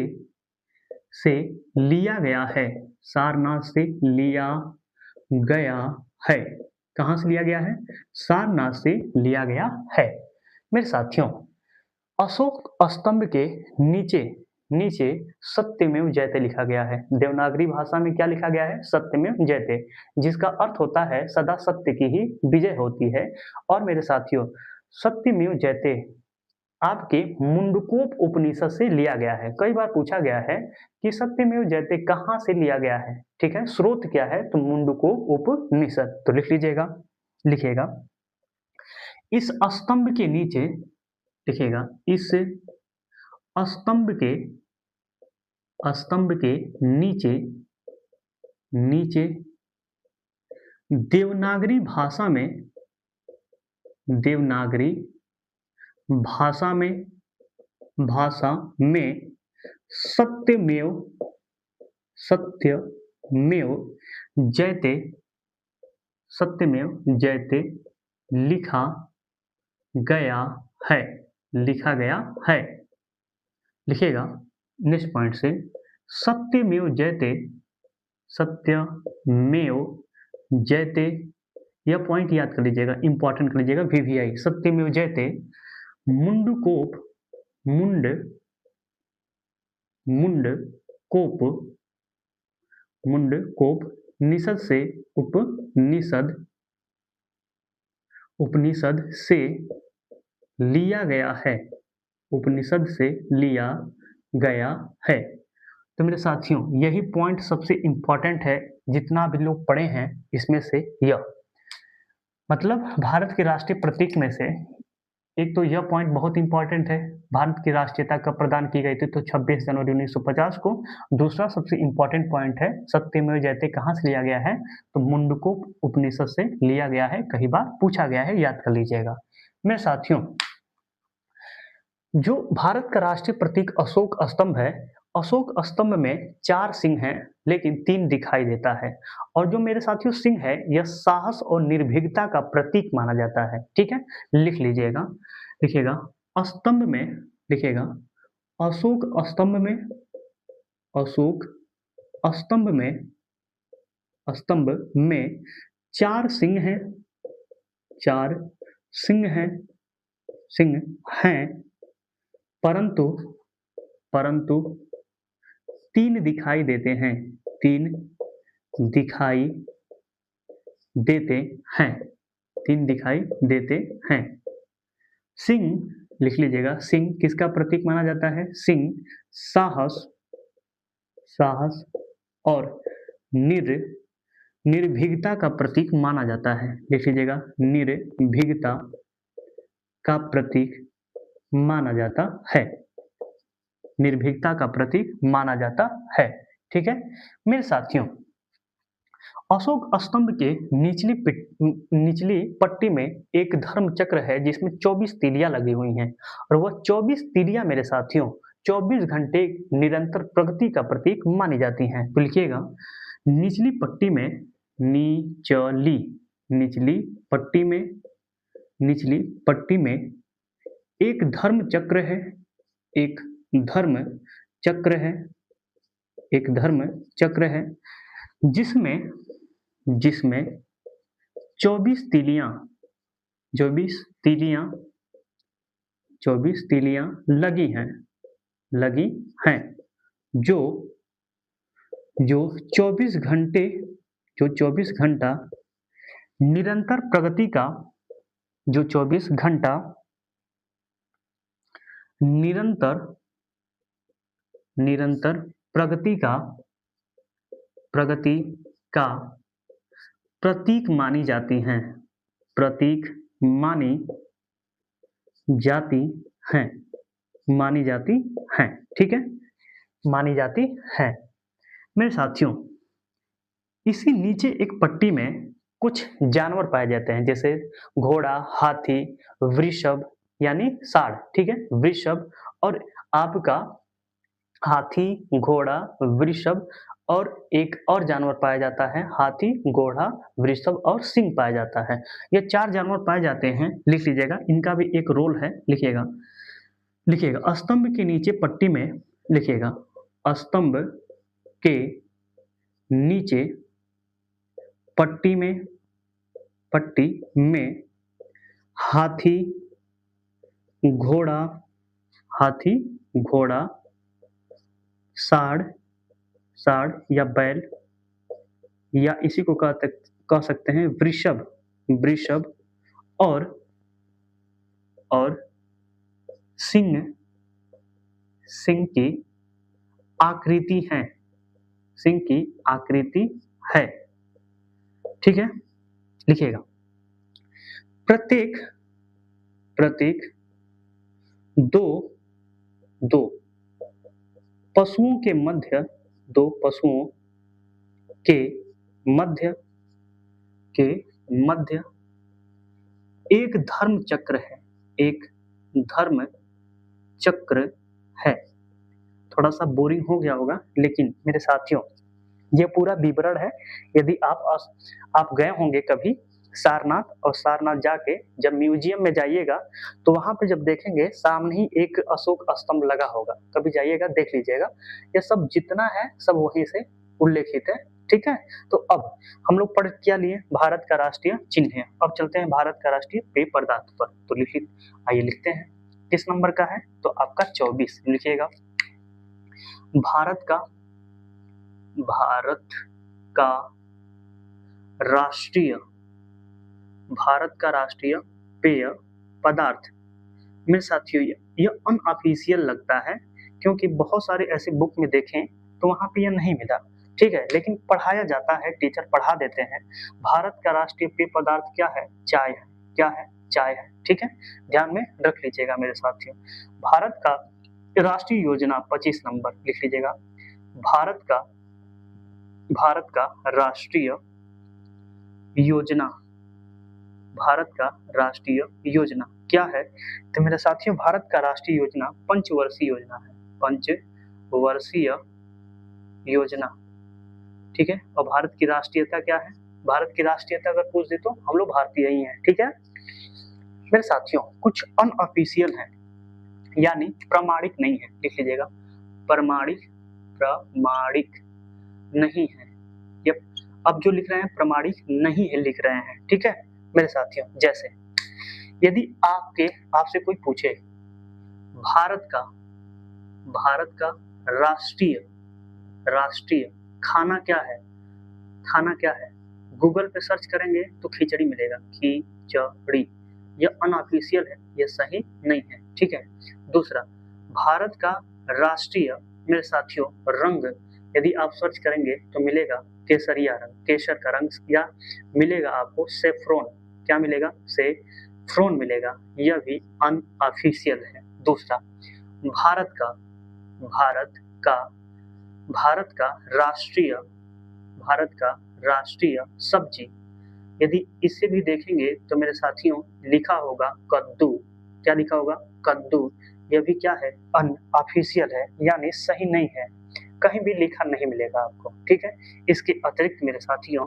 लिया गया है। सारनाथ से लिया गया है। कहाँ से लिया गया है? सारनाथ से लिया गया है। मेरे साथियों, अशोक स्तंभ के नीचे सत्यमेव जयते लिखा गया है। देवनागरी भाषा में क्या लिखा गया है? सत्यमेव जयते, जिसका अर्थ होता है सदा सत्य की ही विजय होती है। और मेरे साथियों, सत्यमेव जयते आपके मुंडकोप उपनिषद से लिया गया है। कई बार पूछा गया है कि सत्यमेव जयते कहाँ से लिया गया है। ठीक है, स्रोत क्या है? तो मुंडकोप उपनिषद। तो लिख लीजिएगा, लिखिएगा, इस स्तंभ के नीचे, लिखिएगा, इस स्तंभ के नीचे देवनागरी भाषा में सत्यमेव जयते लिखा गया है। लिखिएगा नेक्स्ट पॉइंट से, सत्यमेव जयते, यह पॉइंट याद कर लीजिएगा, इंपॉर्टेंट कर लीजिएगा, VVI, सत्यमेव जयते मुंडकोप निषद से उपनिषद से लिया गया है, उपनिषद से लिया गया है। तो मेरे साथियों यही पॉइंट सबसे इम्पोर्टेंट है, जितना भी लोग पढ़े हैं इसमें से यह मतलब भारत के राष्ट्रीय प्रतीक में से एक तो यह पॉइंट बहुत इंपॉर्टेंट है, भारत की राष्ट्रीयता कब प्रदान की गई थी, तो 26 जनवरी 1950 को। दूसरा सबसे इंपॉर्टेंट पॉइंट है सत्यमेव जयते कहाँ से लिया गया है, तो मुंडकोप उपनिषद से लिया गया है, कई बार पूछा गया है, याद कर लीजिएगा। मेरे साथियों जो भारत का राष्ट्रीय प्रतीक अशोक स्तंभ है, अशोक स्तंभ में 4 सिंह हैं लेकिन 3 दिखाई देता है, और जो मेरे साथियों सिंह है यह साहस और निर्भीकता का प्रतीक माना जाता है। ठीक है, लिख लीजिएगा, लिखिएगा स्तंभ में, लिखिएगा अशोक स्तंभ में, अशोक स्तंभ में, स्तंभ में 4 सिंह हैं, 4 सिंह हैं, सिंह हैं, परंतु परंतु 3 दिखाई देते हैं, 3 दिखाई देते हैं, 3 दिखाई देते हैं। सिंह लिख लीजिएगा, सिंह किसका प्रतीक माना जाता है, सिंह साहस, साहस और निर्भीकता का प्रतीक माना जाता है। लिख लीजिएगा निर्भीकता का प्रतीक माना जाता है, निर्भीकता का प्रतीक माना जाता है। ठीक है मेरे साथियों, अशोक स्तंभ के निचली पट्टी में एक धर्म चक्र है जिसमें 24 तीलियां लगी हुई हैं, और वह 24 तीलियां मेरे साथियों 24 घंटे निरंतर प्रगति का प्रतीक मानी जाती हैं। तो लिखिएगा निचली पट्टी में, निचली निचली पट्टी में, निचली पट्टी में एक धर्म चक्र है, एक धर्म चक्र है, एक धर्म चक्र है जिसमें 24 तीलियां, 24 तीलियां, 24 तीलियां लगी हैं, लगी हैं, जो 24 घंटे, जो 24 घंटा निरंतर प्रगति का, जो 24 घंटा निरंतर प्रगति का प्रतीक मानी जाती हैं, प्रतीक मानी जाती हैं, मानी जाती हैं। ठीक है, मानी जाती हैं। मेरे साथियों इसी नीचे एक पट्टी में कुछ जानवर पाए जाते हैं, जैसे घोड़ा, हाथी, वृषभ यानी साढ़। ठीक है, वृषभ और आपका हाथी, घोड़ा, वृषभ और एक और जानवर पाया जाता है, हाथी, घोड़ा, वृषभ और सिंह पाया जाता है। ये 4 जानवर पाए जाते हैं, लिख लीजिएगा, इनका भी एक रोल है। लिखिएगा, लिखिएगा स्तंभ के नीचे पट्टी में, लिखिएगा स्तंभ के नीचे पट्टी में, पट्टी में हाथी, घोड़ा, हाथी, घोड़ा, साढ़, साढ़ या बैल, या इसी को कह सकते हैं वृषभ, वृषभ और सिंह, सिंह की आकृति है, सिंह की आकृति है। ठीक है, लिखिएगा प्रत्येक दो पशुओं के मध्य, 2 पशुओं के मध्य एक धर्म चक्र है, एक धर्म चक्र है। थोड़ा सा बोरिंग हो गया होगा, लेकिन मेरे साथियों ये पूरा विवरण है। यदि आप गए होंगे कभी सारनाथ, और सारनाथ जाके जब म्यूजियम में जाइएगा तो वहां पे जब देखेंगे सामने ही एक अशोक स्तंभ लगा होगा, कभी जाइएगा देख लीजिएगा। ये सब जितना है सब वहीं से उल्लेखित है। ठीक है, तो अब हम लोग पढ़ क्या लिए, भारत का राष्ट्रीय चिन्ह है। अब चलते हैं भारत का राष्ट्रीय पेय पदार्थ पर। तो आइए लिखते हैं किस नंबर का है, तो आपका 24। लिखिएगा भारत का राष्ट्रीय भारत का राष्ट्रीय पेय पदार्थ। मेरे साथियों यह अनऑफिशियल लगता है क्योंकि बहुत सारे ऐसे बुक में देखें तो वहाँ पे यह नहीं मिला, ठीक है, लेकिन पढ़ाया जाता है, टीचर पढ़ा देते हैं। भारत का राष्ट्रीय पेय पदार्थ क्या है? चाय है। क्या है? चाय है, ठीक है, ध्यान में रख लीजिएगा मेरे साथियों। भारत का राष्ट्रीय योजना 25 नंबर लिख लीजिएगा। भारत का राष्ट्रीय योजना, भारत का राष्ट्रीय योजना क्या है? तो मेरे साथियों भारत का राष्ट्रीय योजना पंचवर्षीय योजना है, पंचवर्षीय योजना, ठीक है। और भारत की राष्ट्रीयता क्या है? भारत की राष्ट्रीयता अगर पूछ दे तो हम लोग भारतीय ही हैं, ठीक है। मेरे साथियों कुछ अनऑफिशियल है यानी प्रामाणिक नहीं है, लिख लीजिएगा। प्रामाणिक नहीं है। यप, अब जो लिख रहे हैं प्रामाणिक नहीं है लिख रहे हैं, ठीक है मेरे साथियों। जैसे यदि आपसे कोई पूछे भारत का राष्ट्रीय खाना क्या है? खाना क्या है? गूगल पे सर्च करेंगे तो खिचड़ी मिलेगा, खिचड़ी। यह अनऑफिशियल है, यह सही नहीं है, ठीक है। दूसरा, भारत का राष्ट्रीय मेरे साथियों रंग यदि आप सर्च करेंगे तो मिलेगा केसरिया रंग, केसर का रंग, या मिलेगा आपको सेफ्रॉन। क्या मिलेगा? सेफ्रॉन मिलेगा। यह भी अनऑफिशियल है। दूसरा, भारत का राष्ट्रीय सब्जी यदि इसे भी देखेंगे तो मेरे साथियों लिखा होगा कद्दू। क्या लिखा होगा? कद्दू। यह भी क्या है? अनऑफिशियल है यानी सही नहीं है, कहीं भी लिखा नहीं मिलेगा आपको, ठीक है। इसके अतिरिक्त मेरे साथियों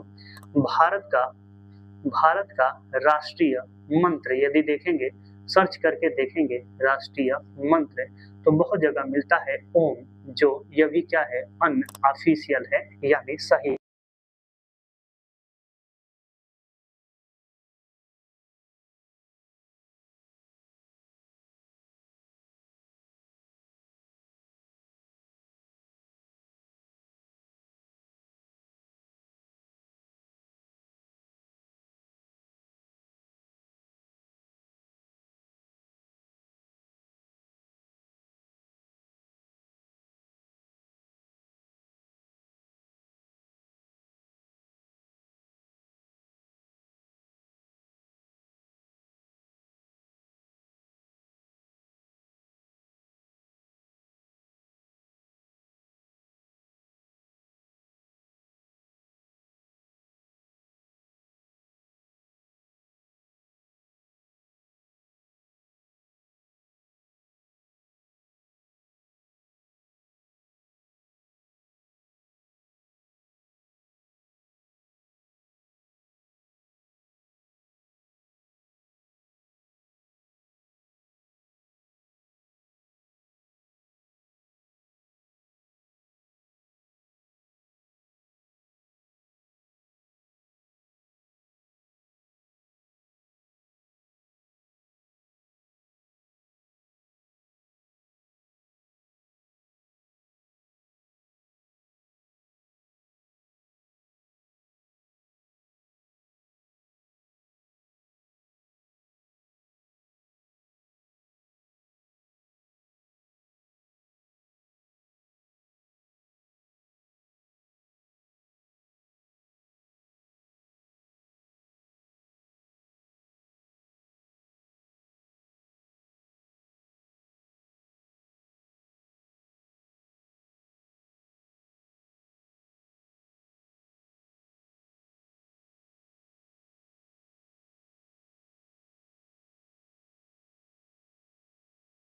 भारत का राष्ट्रीय मंत्र यदि देखेंगे, सर्च करके देखेंगे राष्ट्रीय मंत्र तो बहुत जगह मिलता है ओम, जो यह भी क्या है? अनऑफिशियल है यानी सही